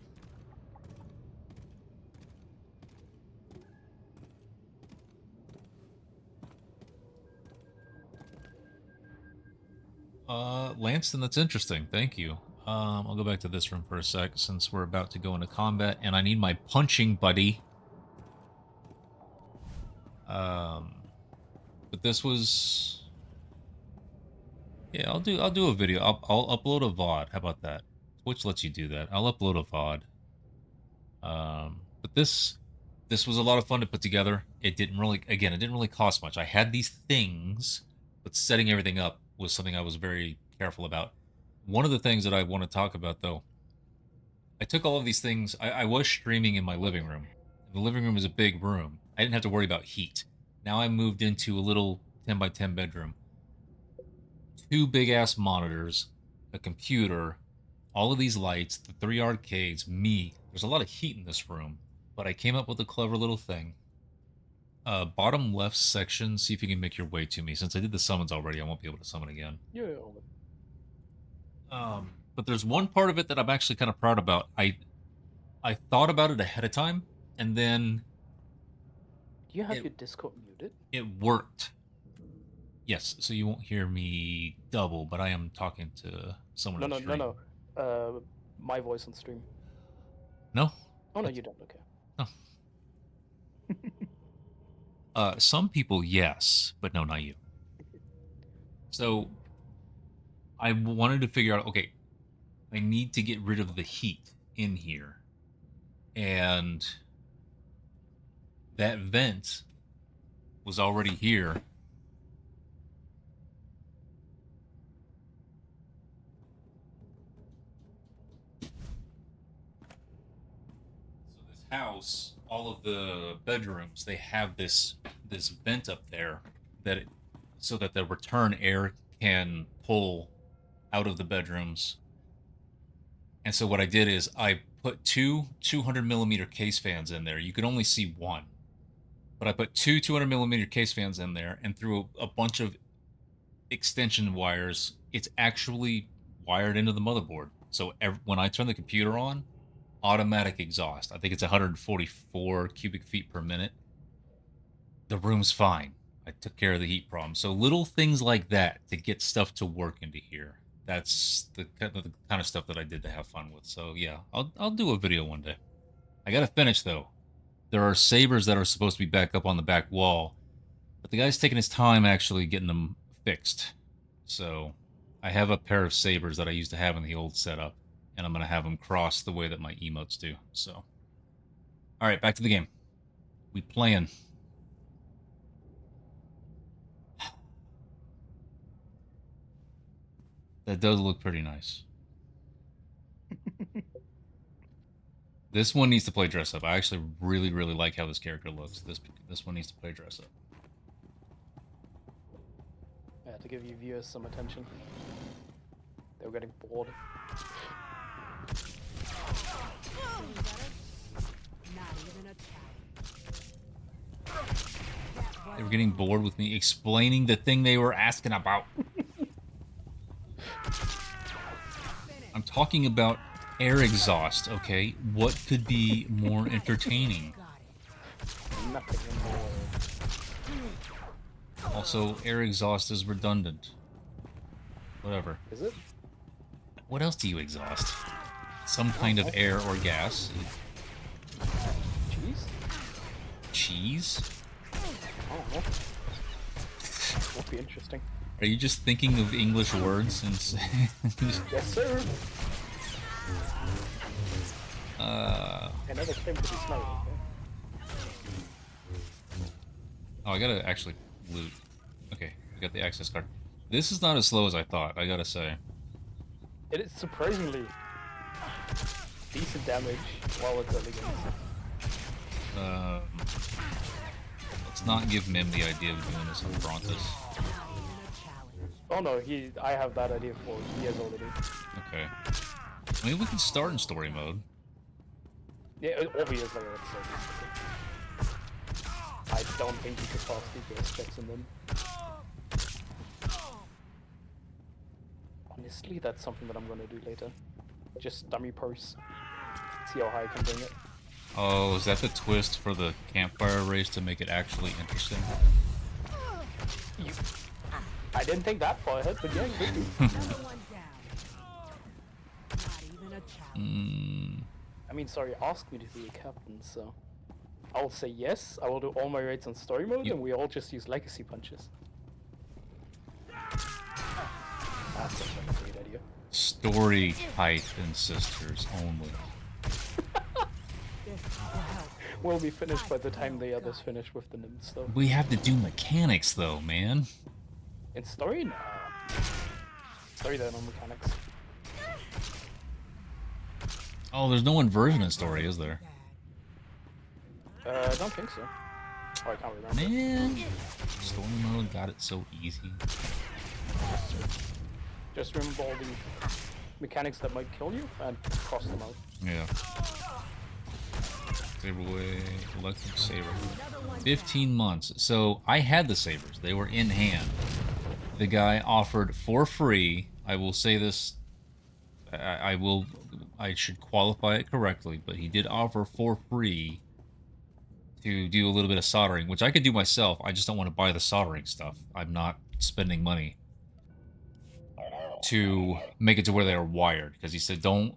Lanston, that's interesting. Thank you. I'll go back to this room for a sec since we're about to go into combat and I need my punching buddy. But this was... Yeah, I'll do a video. I'll upload a VOD. How about that? Twitch lets you do that. I'll upload a VOD. But this was a lot of fun to put together. It didn't really cost much. I had these things, but setting everything up was something I was very careful about. One of the things that I want to talk about, though, I took all of these things. I was streaming in my living room. The living room is a big room. I didn't have to worry about heat. Now I moved into a little 10 by 10 bedroom. 2 big-ass monitors, a computer, all of these lights, the 3 arcades, me. There's a lot of heat in this room, but I came up with a clever little thing. Bottom left section, see if you can make your way to me. Since I did the summons already, I won't be able to summon again. Yeah. But there's one part of it that I'm actually kind of proud about. I thought about it ahead of time, and then... Do you have your Discord muted? It worked. Yes, so you won't hear me double, but I am talking to someone on stream. No. My voice on stream. No? Oh, no, you don't. Okay. No. Some people, yes, but no, not you. So, I wanted to figure out, okay, I need to get rid of the heat in here. And that vent was already here. House, all of the bedrooms, they have this vent up there so that the return air can pull out of the bedrooms. And so what I did is I put 2 200mm case fans in there. You could only see one, but I put 2 200mm case fans in there, and through a bunch of extension wires, it's actually wired into the motherboard. So when I turn the computer on, automatic exhaust. I think it's 144 cubic feet per minute. The room's fine. I took care of the heat problem. So little things like that to get stuff to work into here. That's the kind of stuff that I did to have fun with. So yeah, I'll do a video one day. I gotta finish though. There are sabers that are supposed to be back up on the back wall, but the guy's taking his time actually getting them fixed. So I have a pair of sabers that I used to have in the old setup, and I'm going to have them cross the way that my emotes do. So, all right, back to the game. We playing. That does look pretty nice. This one needs to play dress up. I actually really, really like how this character looks. This one needs to play dress up. Yeah, to give you viewers some attention. They were getting bored. They were getting bored with me explaining the thing they were asking about. I'm talking about air exhaust, okay? What could be more entertaining? Nothing more. Also, air exhaust is redundant. Whatever. Is it? What else do you exhaust? Some kind of air or gas. Cheese? Cheese? Oh, no. Would be interesting. Are you just thinking of English words and Yes, sir. I never came to be smelled. Oh, I gotta actually loot. Okay, I got the access card. This is not as slow as I thought, I gotta say. It is surprisingly decent damage while it's elegant. Let's not give Mim the idea of doing this with Brontos. Oh no, I have that idea for he has already. Okay. I mean, we can start in story mode. Yeah, obviously I don't think you could pass DPS checks in them. Honestly, that's something that I'm gonna do later. Just dummy purse. See how high I can bring it. Oh, is that the twist for the campfire race to make it actually interesting? I didn't think that far ahead, but yeah, you could do. I mean, sorry, ask me to be a captain, so I'll say yes. I will do all my raids on story mode, and we all just use legacy punches. That sounds like a great idea. Story Titan sisters only. We'll be finished by the time the others finish with the Nim stuff. We have to do mechanics though, man. In story, no. Story, there are no mechanics. Oh, there's no inversion in story, is there? I don't think so. Oh, I can't remember. Man, story mode got it so easy. Just remember all the mechanics that might kill you and cross them out. Yeah. Saber away, electric saber. 15 months. So I had the sabers. They were in hand. The guy offered for free. I will say this. I should qualify it correctly, but he did offer for free to do a little bit of soldering, which I could do myself. I just don't want to buy the soldering stuff. I'm not spending money to make it to where they are wired, because he said don't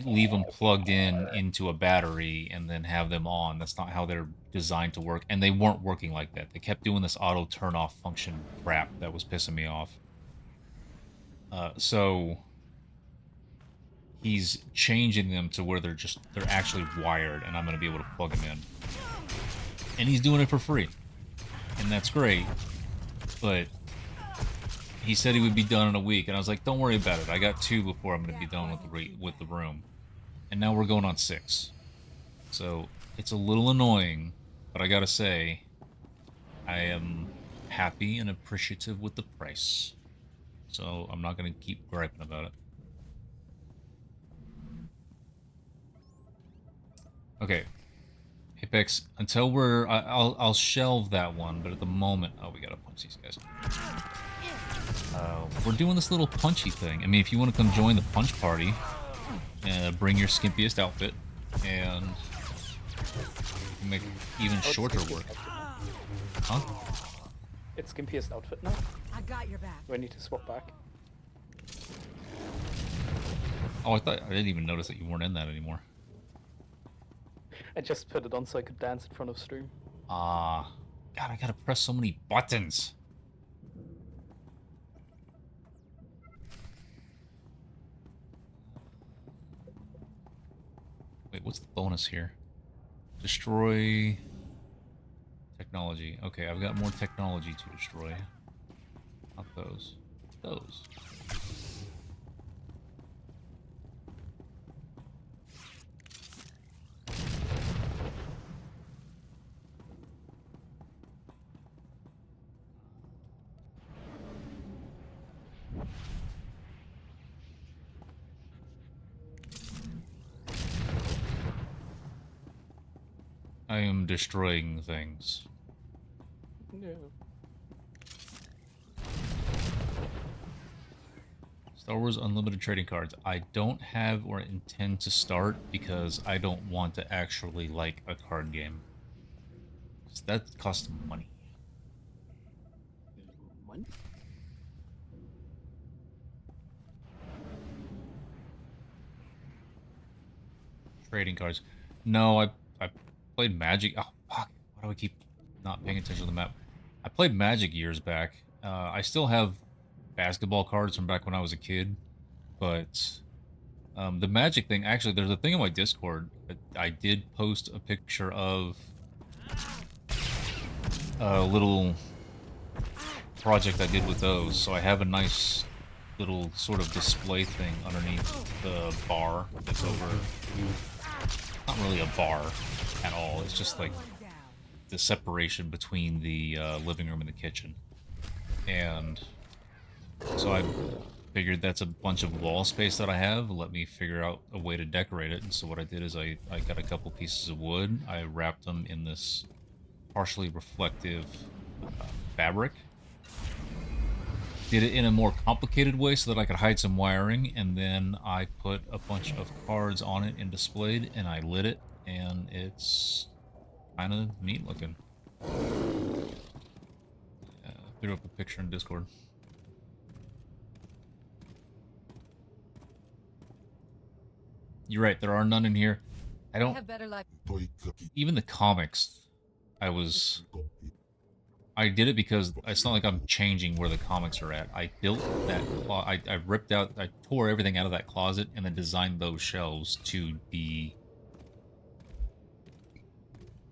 leave them plugged into a battery and then have them on. That's not how they're designed to work, and they weren't working like that. They kept doing this auto turn off function crap that was pissing me off. So he's changing them to where they're actually wired, and I'm going to be able to plug them in. And he's doing it for free, and that's great. But he said he would be done in a week, and I was like, don't worry about it. I got 2 before I'm going to be done with the room. And now we're going on 6. So it's a little annoying, but I gotta say, I am happy and appreciative with the price. So I'm not going to keep griping about it. Okay. Apex, until I'll shelve that one, but at the moment, oh, we gotta punch these guys. We're doing this little punchy thing. I mean, if you want to come join the punch party, bring your skimpiest outfit, and you can make even shorter work. Huh? It's skimpiest outfit now. I got your back. Do I need to swap back? Oh, I didn't even notice that you weren't in that anymore. I just put it on so I could dance in front of stream. God, I gotta press so many buttons. Wait, what's the bonus here? Destroy technology. Okay, I've got more technology to destroy. Not those. Those. I am destroying things. No. Star Wars Unlimited trading cards. I don't have or intend to start because I don't want to actually like a card game. That costs money. Money? Trading cards. No, I played Magic. Oh, fuck. Why do I keep not paying attention to the map? I played Magic years back. I still have basketball cards from back when I was a kid, but the Magic thing, actually, there's a thing on my Discord. I did post a picture of a little project I did with those, so I have a nice little sort of display thing underneath the bar that's over. Not really a bar at all, it's just like the separation between the living room and the kitchen. And so I figured that's a bunch of wall space that I have. Let me figure out a way to decorate it. And so what I did is I got a couple pieces of wood. I wrapped them in this partially reflective fabric. Did it in a more complicated way so that I could hide some wiring. And then I put a bunch of cards on it and displayed, and I lit it. And it's kind of neat looking. Threw up a picture in Discord. You're right, there are none in here. I don't... have better life. Even the comics, I did it because it's not like I'm changing where the comics are at. I built that... I ripped out... I tore everything out of that closet and then designed those shelves to be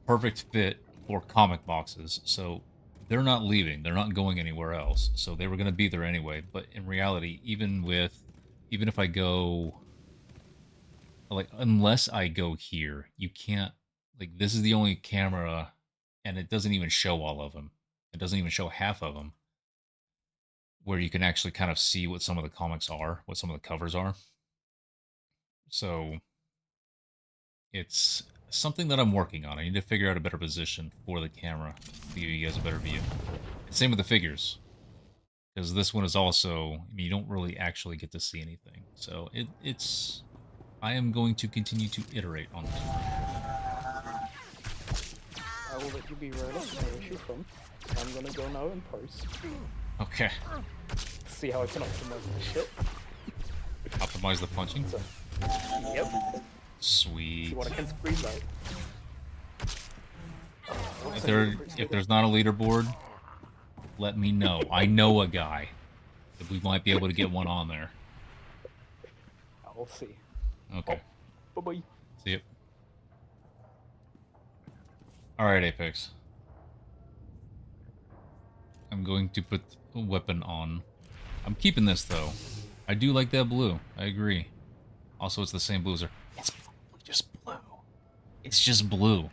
perfect fit for comic boxes. So they're not leaving. They're not going anywhere else. So they were going to be there anyway. But in reality, even if I go... Like, unless I go here, you can't... Like, this is the only camera, and it doesn't even show all of them. It doesn't even show half of them. Where you can actually kind of see what some of the comics are, what some of the covers are. So, it's something that I'm working on. I need to figure out a better position for the camera to give you guys a better view. And same with the figures. Because this one is also... I mean, you don't really actually get to see anything. So, it's... I am going to continue to iterate on this. I will let you be right up where you from. I'm gonna go now and post. Okay. See how I can optimize the shit. Optimize the punching? So, yep. Sweet. See what I can squeeze out. If there's not a leaderboard, let me know. I know a guy that we might be able to get one on there. I'll see. Okay. Oh, bye-bye. See you. Alright, Apex. I'm going to put a weapon on. I'm keeping this, though. I do like that blue. I agree. Also, it's the same blue as her. It's just blue. It's just blue.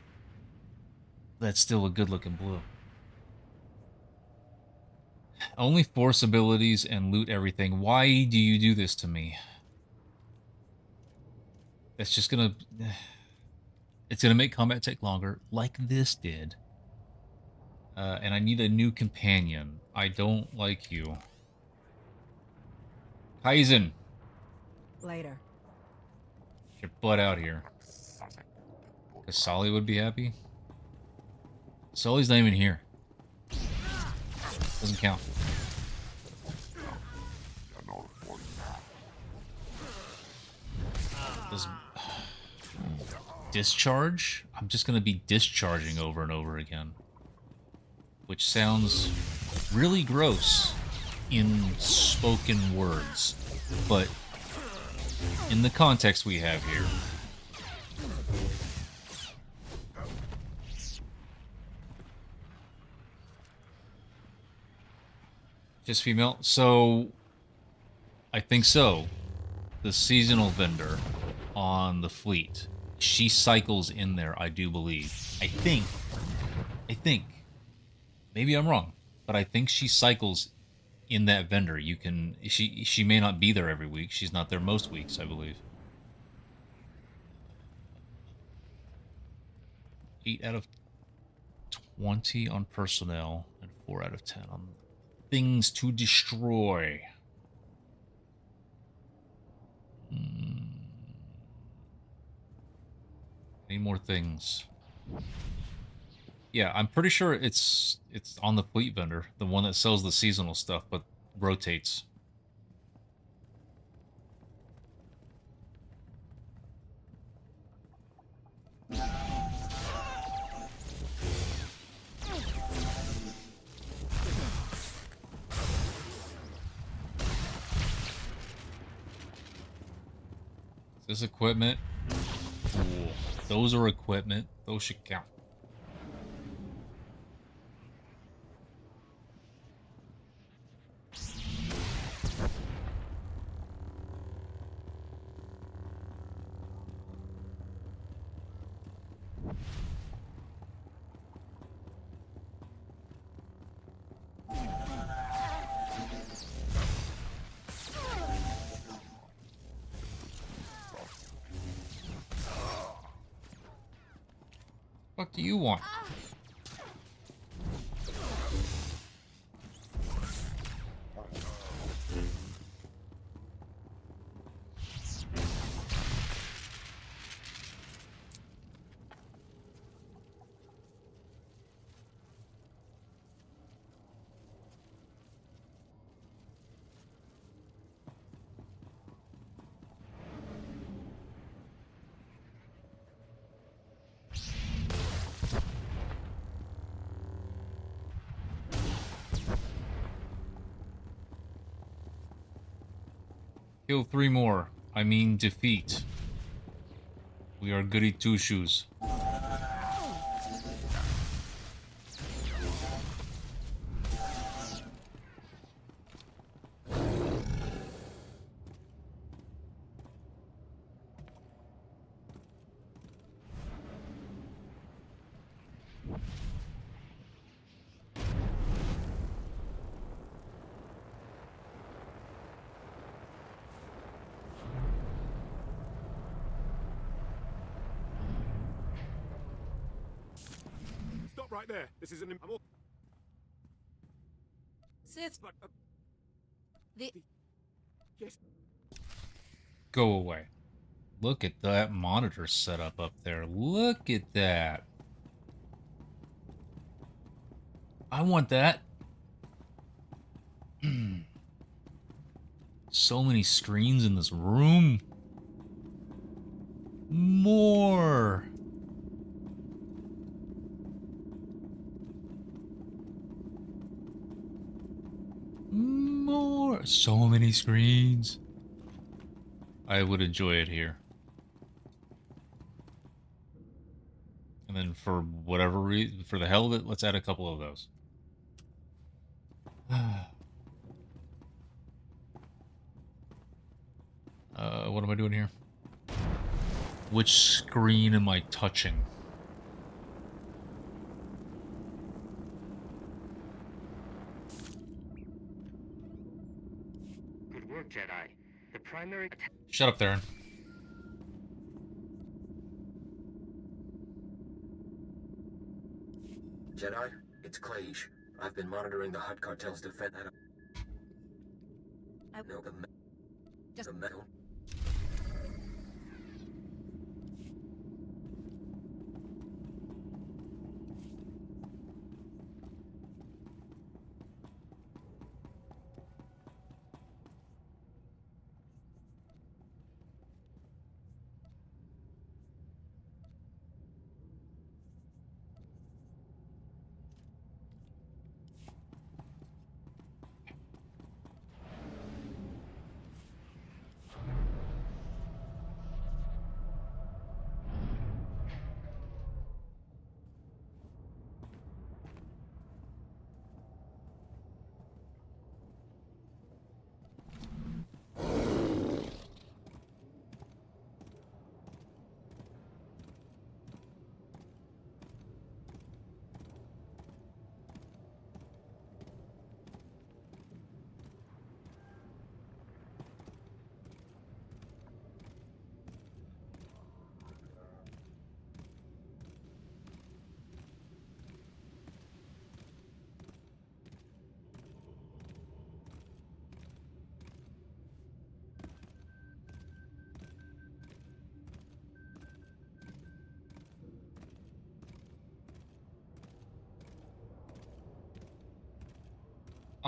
That's still a good-looking blue. Only force abilities and loot everything. Why do you do this to me? It's just gonna... It's gonna make combat take longer, like this did. And I need a new companion. I don't like you. Kaizen! Later. Get your butt out here. Because Sully would be happy? Sully's not even here. Doesn't count. Does... Discharge? I'm just gonna be discharging over and over again. Which sounds really gross in spoken words. But in the context we have here... Just female? So... I think so. The seasonal vendor on the fleet. She cycles in there, I do believe. I think. Maybe I'm wrong, but I think she cycles in that vendor. You can... She may not be there every week. She's not there most weeks, I believe. 8 out of 20 on personnel and 4 out of 10 on things to destroy. Any more things? Yeah, I'm pretty sure it's on the fleet vendor, the one that sells the seasonal stuff, but rotates. Is this equipment? Cool. Those are equipment. Those should count. What do you want? Kill 3 more. I mean defeat. We are goody two-shoes. Stop right there. This is an... Sith, But, the... yes. Go away. Look at that monitor setup up there. Look at that. I want that. So many screens in this room. More. More. So many screens. I would enjoy it here. And then for whatever reason, for the hell of it, let's add a couple of those. What am I doing here? Which screen am I touching? Good work, Jedi. The primary... Shut up, Theron. Jedi, it's Clage. I've been monitoring the Hutt cartel's defense. No, the metal.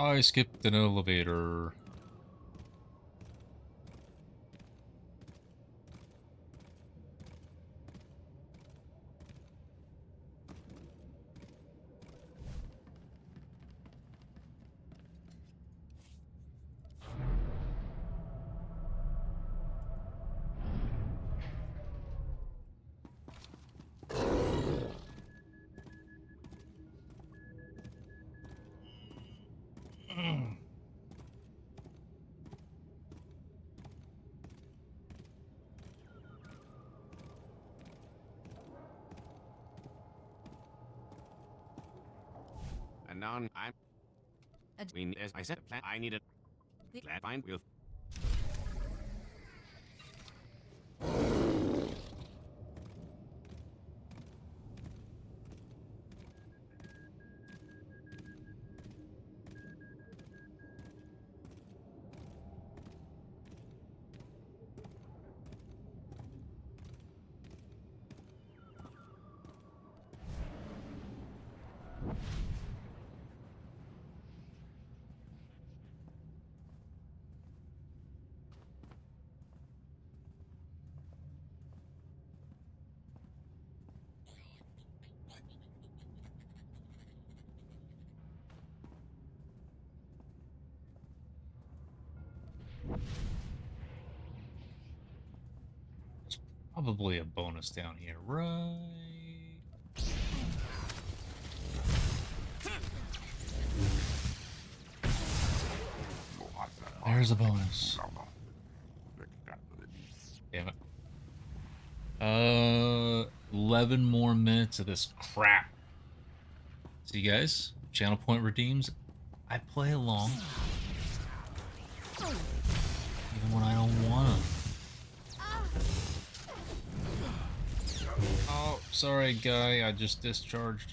I skipped an elevator. And now I'm. I mean, as I said, plan. I need a. Glad find will. Probably a bonus down here, right? There's a bonus. Damn it. 11 more minutes of this crap. See, guys? Channel point redeems. I play along. Even when I don't want to. Oh, sorry, guy. I just discharged.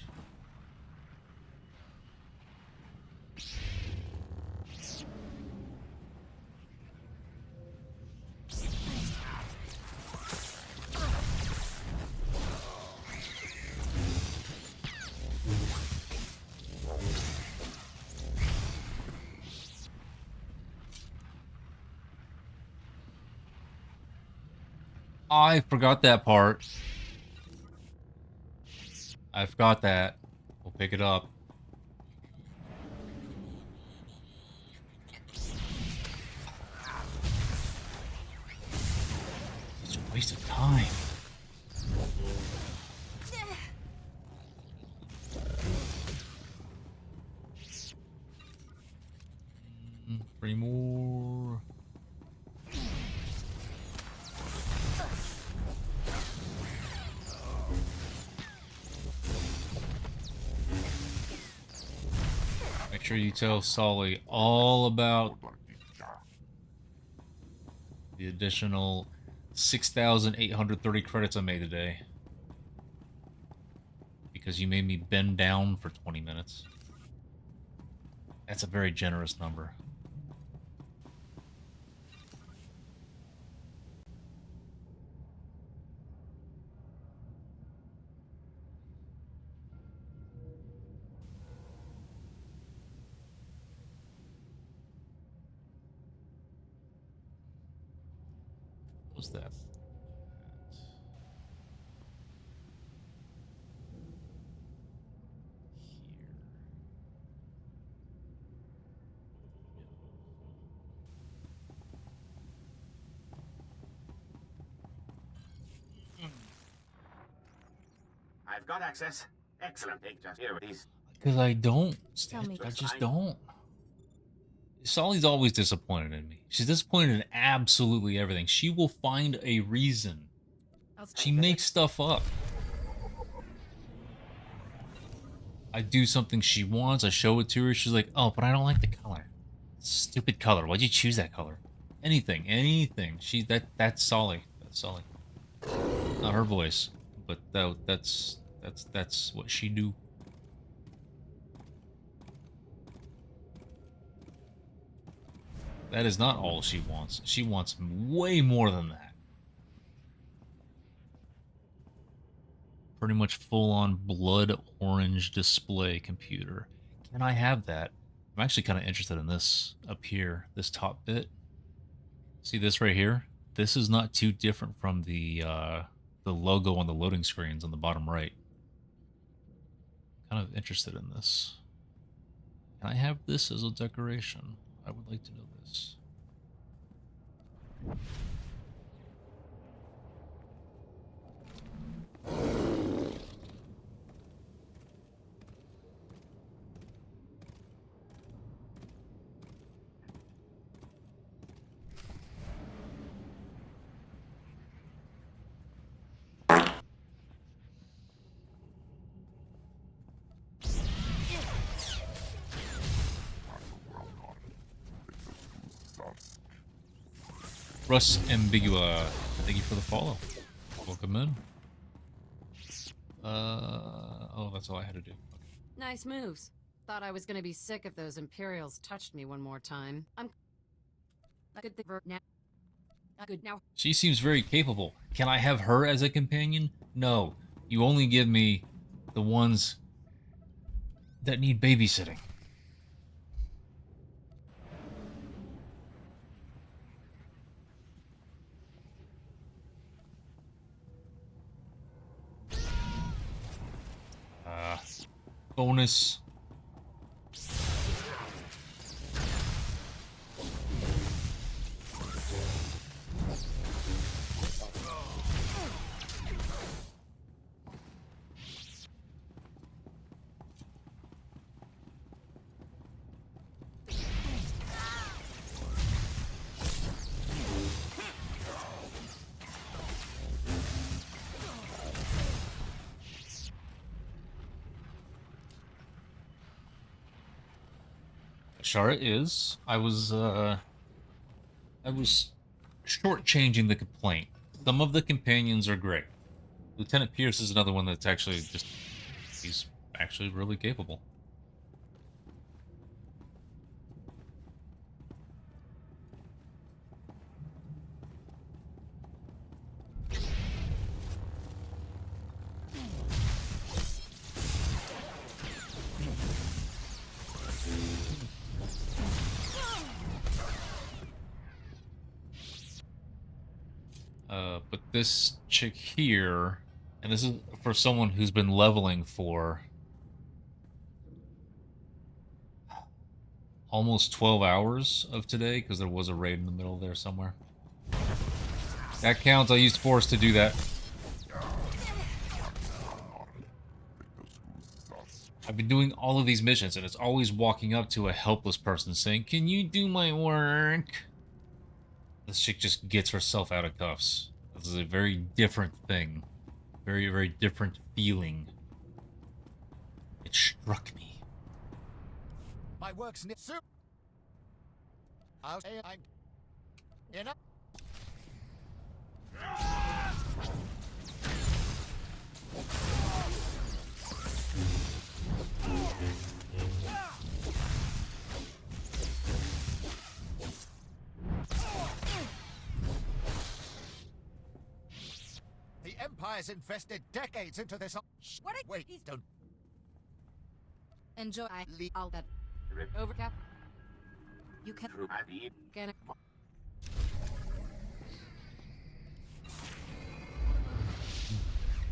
I forgot that part. I forgot that. We'll pick it up. It's a waste of time. Three more. Make sure you tell Sully all about the additional 6,830 credits I made today. Because you made me bend down for 20 minutes. That's a very generous number. What was that? I've got access. Excellent. Just here it is. Because I don't. Tell me. I just don't. Sully's always disappointed in me. She's disappointed in absolutely everything. She will find a reason. She makes stuff up. I do something she wants, I show it to her, she's like, oh, but I don't like the color. Stupid color. Why'd you choose that color? Anything. That's Sully. That's Sully. Not her voice, but that's what she do. That is not all she wants. She wants way more than that. Pretty much full-on blood orange display computer. Can I have that? I'm actually kind of interested in this up here, this top bit. See this right here? This is not too different from the logo on the loading screens on the bottom right. Kind of interested in this. Can I have this as a decoration? I would like to know this. Russ Ambigua, thank you for the follow. Welcome in. Oh, that's all I had to do. Nice moves. Thought I was gonna be sick if those Imperials touched me one more time. I'm a good now. Good now. She seems very capable. Can I have her as a companion? No. You only give me the ones that need babysitting. Bonus. Shara is. I was shortchanging the complaint. Some of the companions are great. Lieutenant Pierce is another one that's actually just... He's actually really capable. But this chick here, and this is for someone who's been leveling for almost 12 hours of today, because there was a raid in the middle there somewhere. That counts. I used Force to do that. I've been doing all of these missions, and it's always walking up to a helpless person saying, "Can you do my work?" This chick just gets herself out of cuffs. This is a very different thing. Very, very different feeling. It struck me. My work's near soup. I'll say I'm enough. The Empire's invested decades into this. What? Wait, don't. Enjoy. I'll that overcap. You can. Can.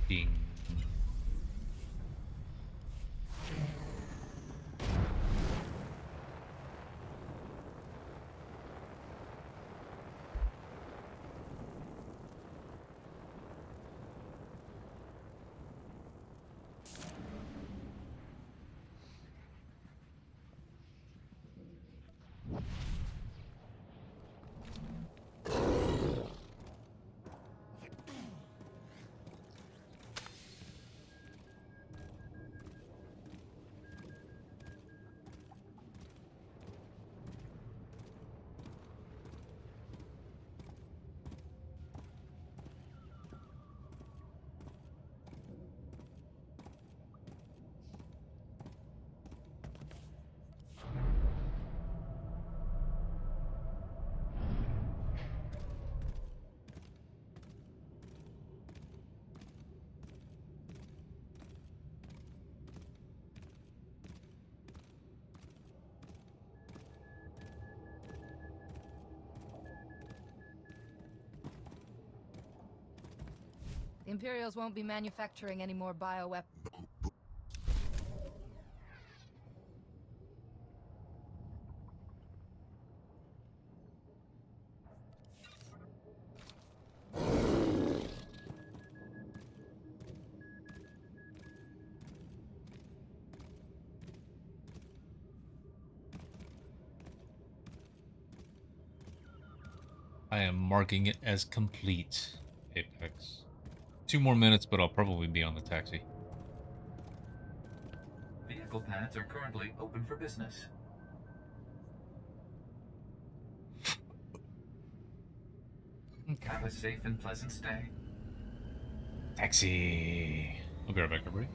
Ding. The Imperials won't be manufacturing any more bioweapons. I am marking it as complete, Apex. 2 more minutes, but I'll probably be on the taxi. Vehicle pads are currently open for business. Okay. Have a safe and pleasant stay. Taxi. I'll be right back, everybody.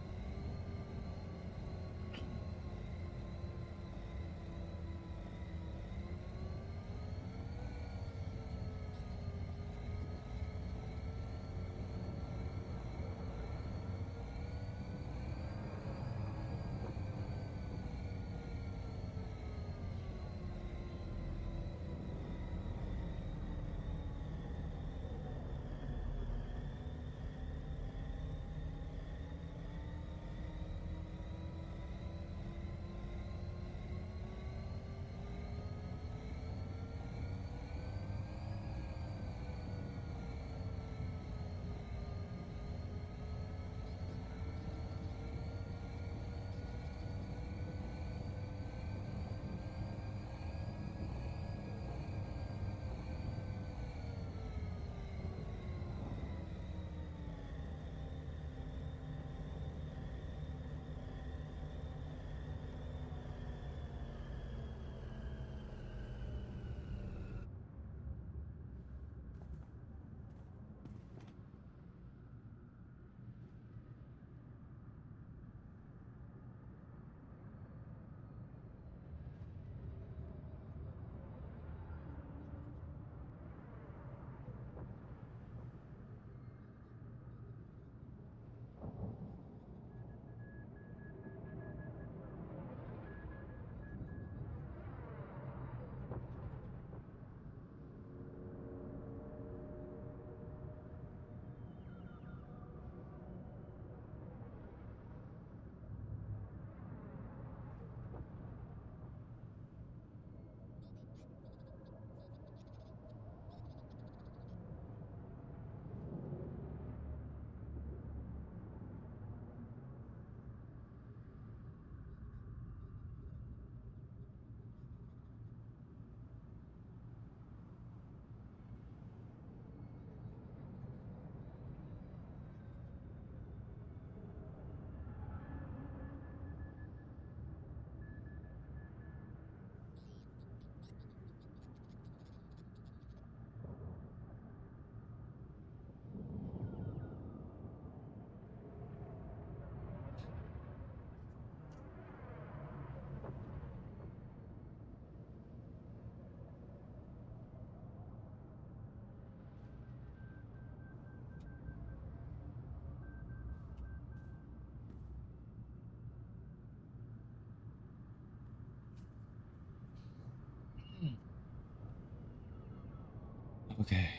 Okay.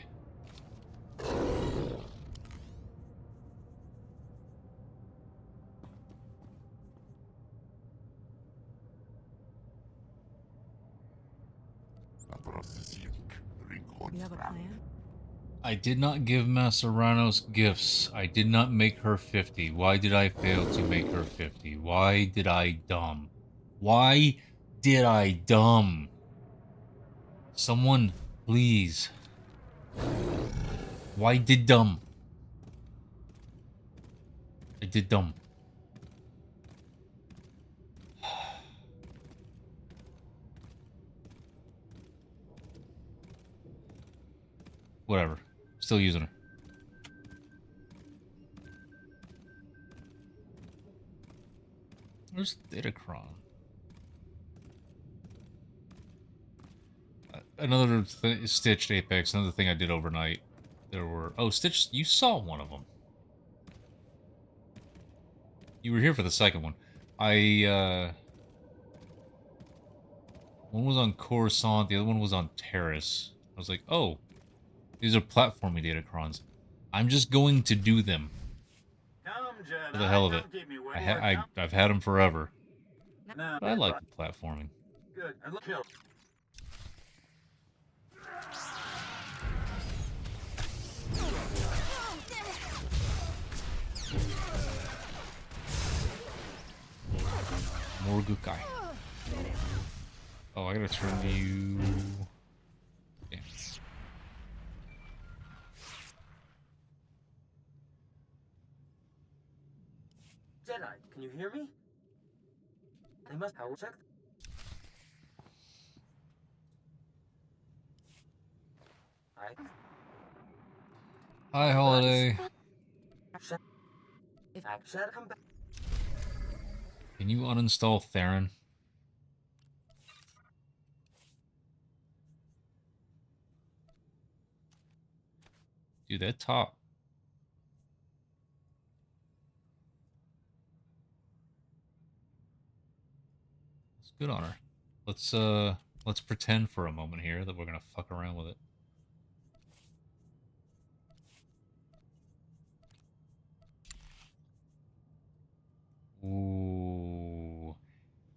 You have a plan? I did not give Maseranos gifts. I did not make her 50. Why did I fail to make her 50? Why did I dumb? Why did I dumb? Someone, please. Why did dumb? I did dumb. Whatever. Still using her. Where's Datacron? Another Stitched Apex, another thing I did overnight. There were... Oh, Stitch, you saw one of them. You were here for the second one. One was on Coruscant, the other one was on Terrace. I was like, oh, these are platforming Datacrons. I'm just going to do them. Come, Jedi. For the hell of it. Come keep me waiting. I've had them forever. No, But I like the platforming. Good. And look, kill. More Gukai. Oh, I gotta turn you. Okay. Jedi, can you hear me? I must power check. Hi, Holiday. If I should come back. Can you uninstall Theron? Dude, that top. It's good on her. Let's pretend for a moment here that we're gonna fuck around with it. Ooh.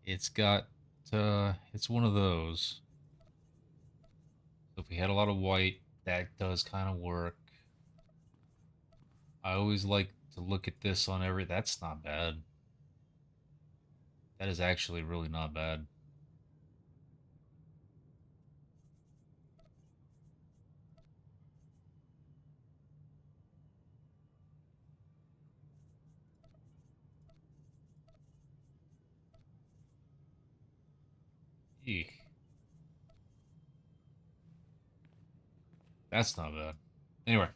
It's got it's one of those. So if we had a lot of white, that does kind of work. I always like to look at this on every... That's not bad. That is actually really not bad. Eek. That's not bad. Anyway.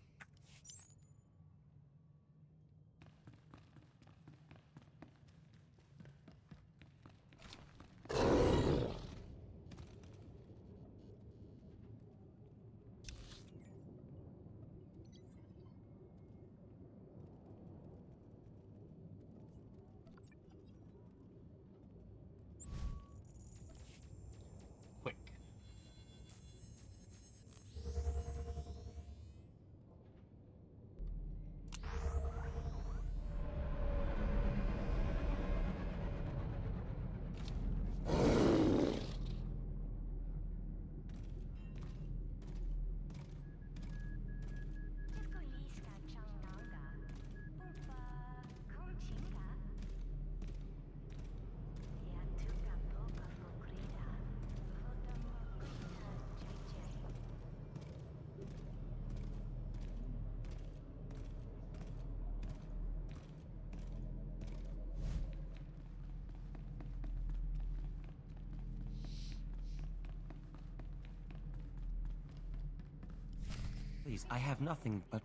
Please, I have nothing but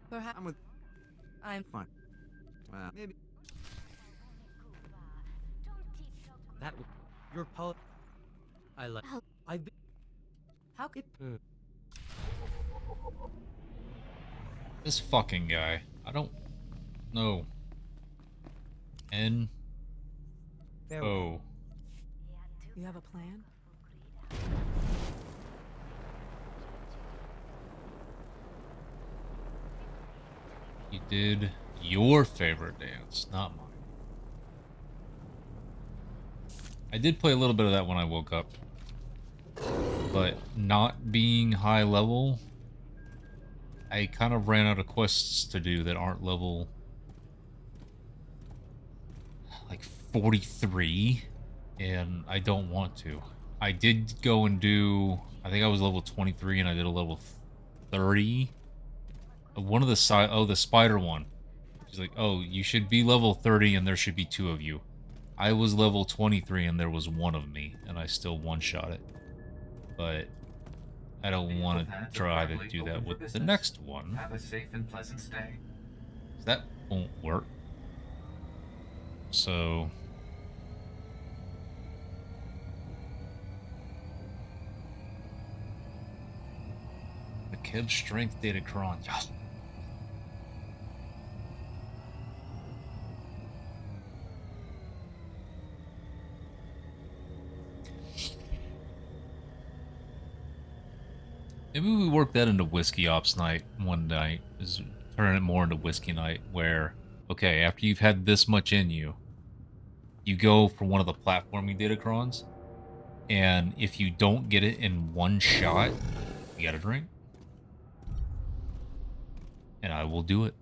Perhaps I'm fine. Maybe that your pol. I like. I've been. How could This fucking guy. I don't know. N. O. You have a plan? You did your favorite dance, not mine. I did play a little bit of that when I woke up. But not being high level, I kind of ran out of quests to do that aren't level like 43, and I don't want to. I did go and do, I think I was level 23 and I did a level 30. One of the side, oh, the spider one. She's like, oh, you should be level 30 and there should be 2 of you. I was level 23 and there was 1 of me, and I still one-shot it. But I don't want to try to do that with the next one. Have a safe and pleasant stay. That won't work. So... the Kib Strength Datacron. Yes. Maybe we work that into Whiskey Ops night one night. Is turn it more into Whiskey night where, okay, after you've had this much in you, you go for one of the platforming datacrons, and if you don't get it in one shot, you gotta drink. And I will do it.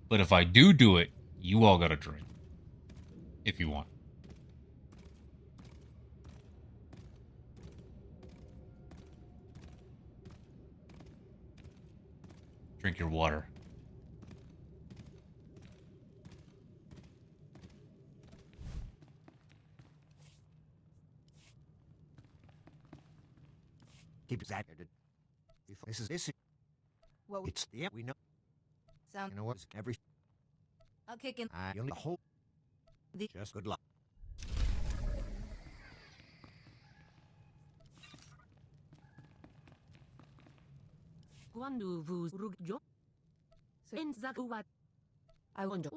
But if I do it, you all gotta drink. If you want. Drink your water. Keep that. This is. Well, It's the we know. sound. You know what's every. I'll kick in. I only hope. Just good luck. Quando vous ruggiò? Senza what? I wonder.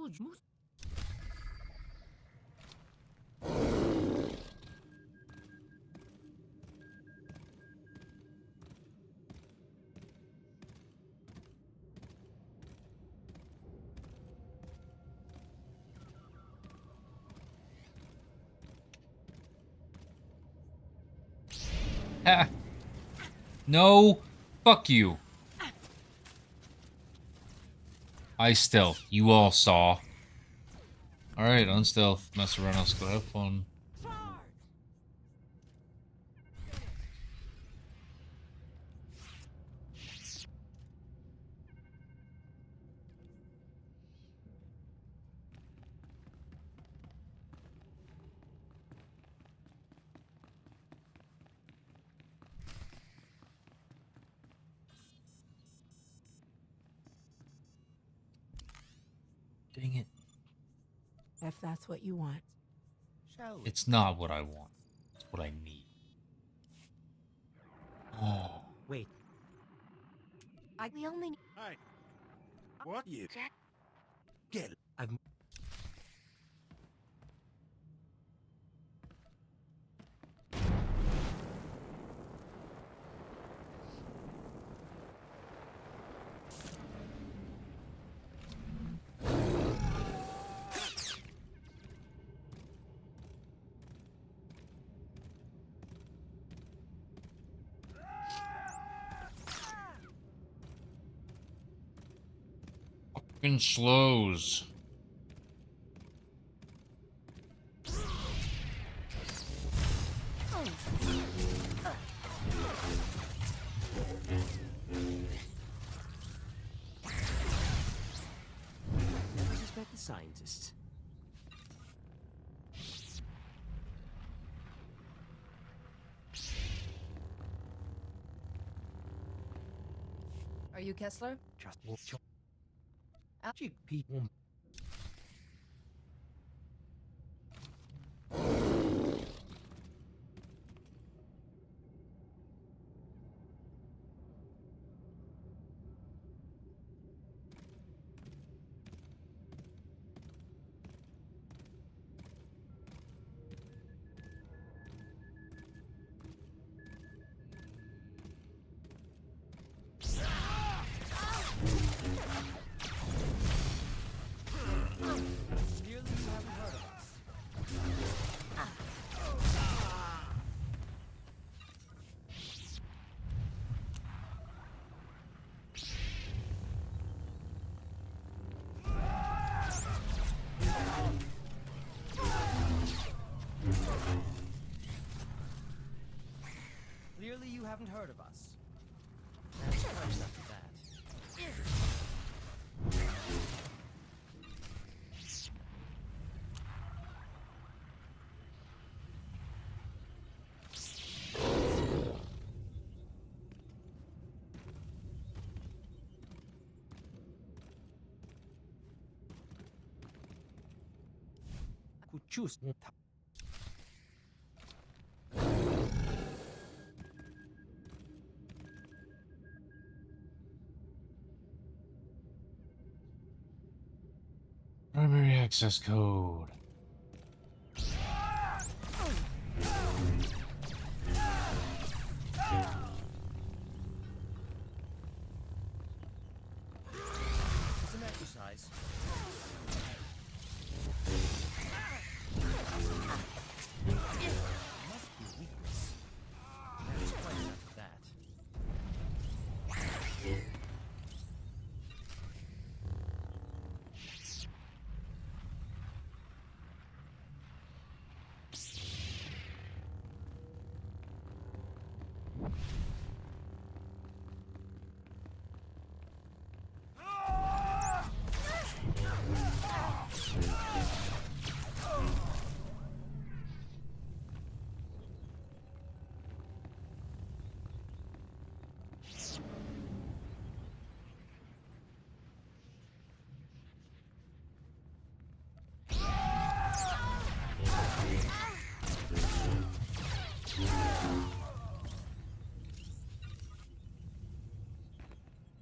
Ha! No! Fuck you! I stealth. You all saw. Alright, unstealth. Mess around. Let's go have fun. Dang it. If that's what you want. It's not what I want. It's what I need. Oh. Wait. We only need. Hey. What you? Jack. Get it. I've. Fucking slows. I suspect the scientists. Are you Kessler? Just walk. Cheap people. Clearly you haven't heard of us. That's close after that. Could choose. Primary access code.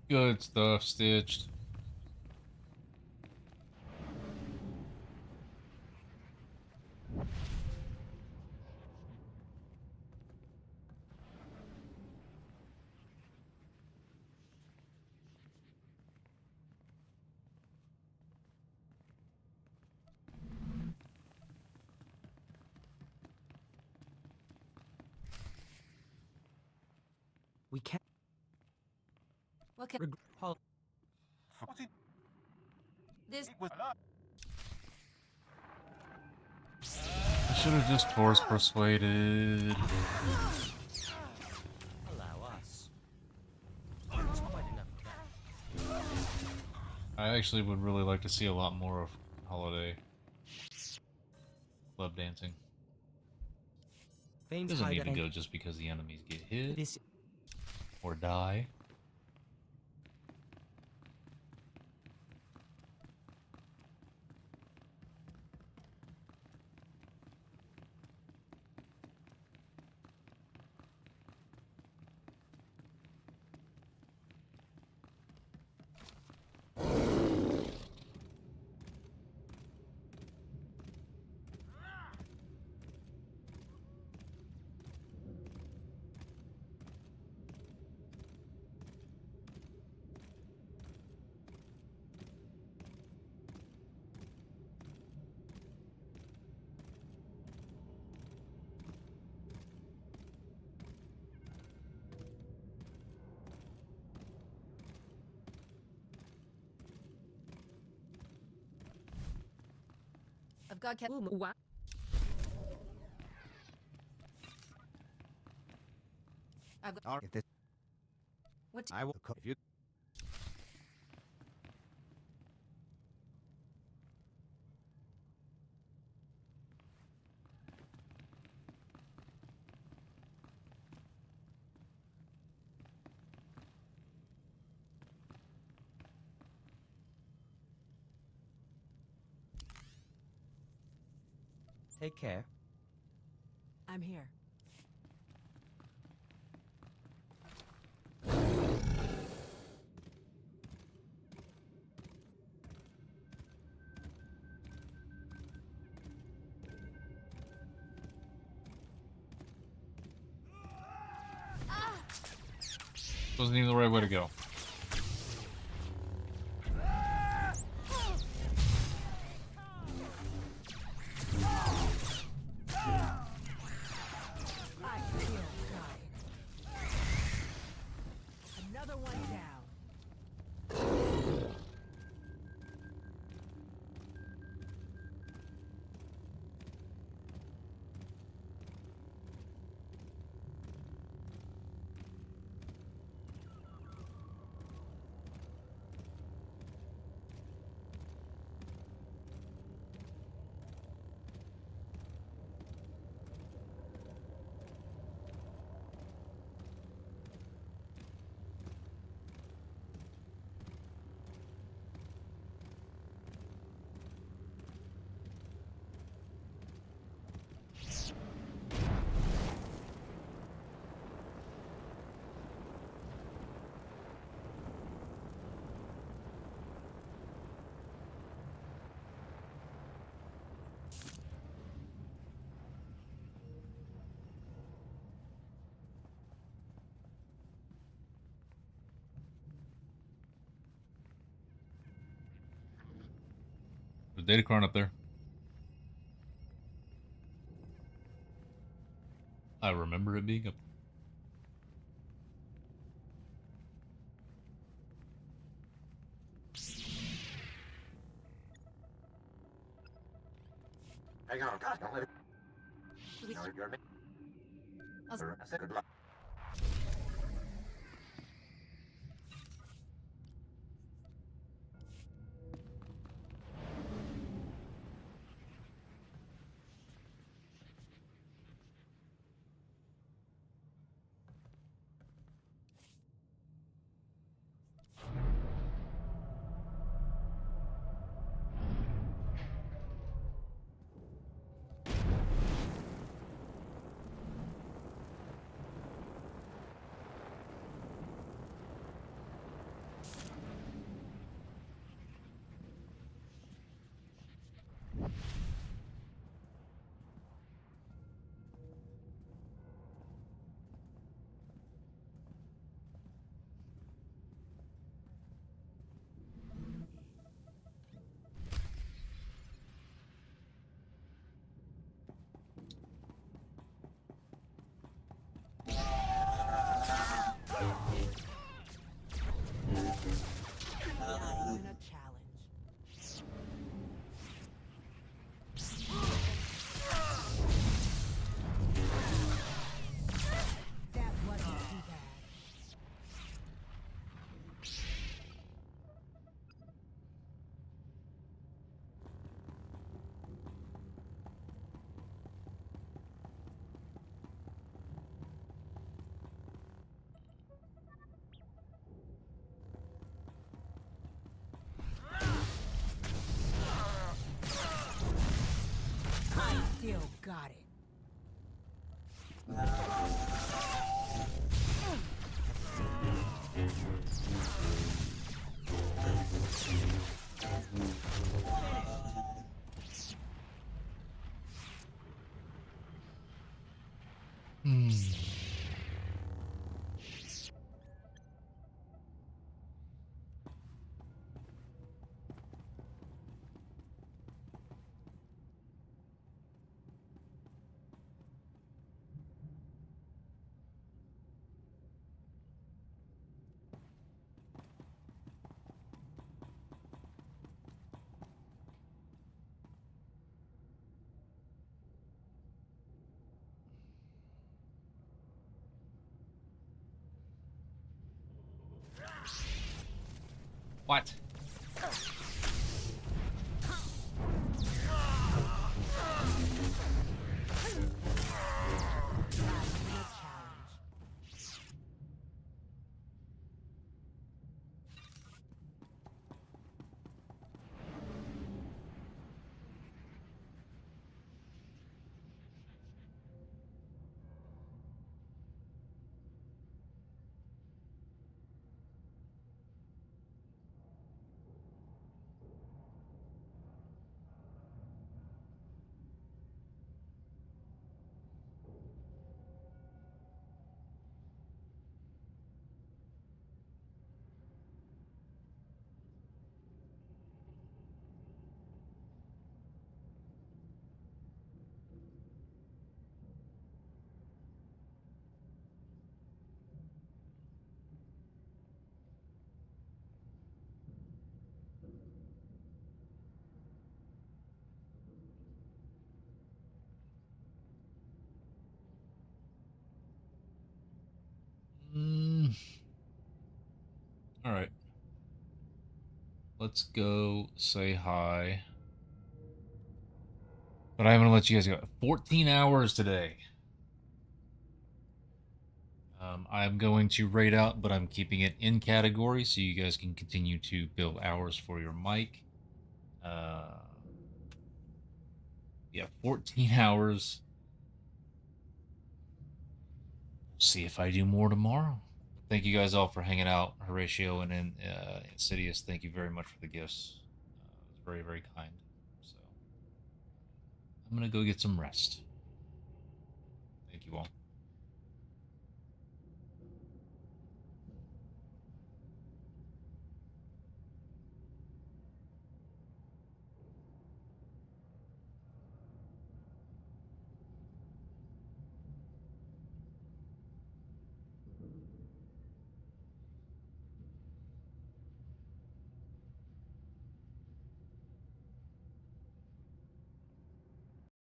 Good stuff, Stitched. We can't. What can this? I should have just force persuaded. Allow us. It's quite enough of that. I actually would really like to see a lot more of Holiday club dancing. Fame's Doesn't need to hide- go just because the enemies get hit This or die. I've got What? I've got All right, this what? I will cook if you. Take care. I'm here. Wasn't even the right way to go. I feel dying. Another one down. There's Datacron up there. I remember it being up. Hang on, God, don't let it. Do we- No, you're me. I'll- I said good luck. Still got it. Hmm. What? All right. Let's go say hi. But I'm going to let you guys go. 14 hours today. I'm going to rate out, but I'm keeping it in category so you guys can continue to build hours for your mic. Yeah, 14 hours. We'll see if I do more tomorrow. Thank you guys all for hanging out. Horatio and Insidious, thank you very much for the gifts. It was very, very kind. So I'm going to go get some rest. Thank you all.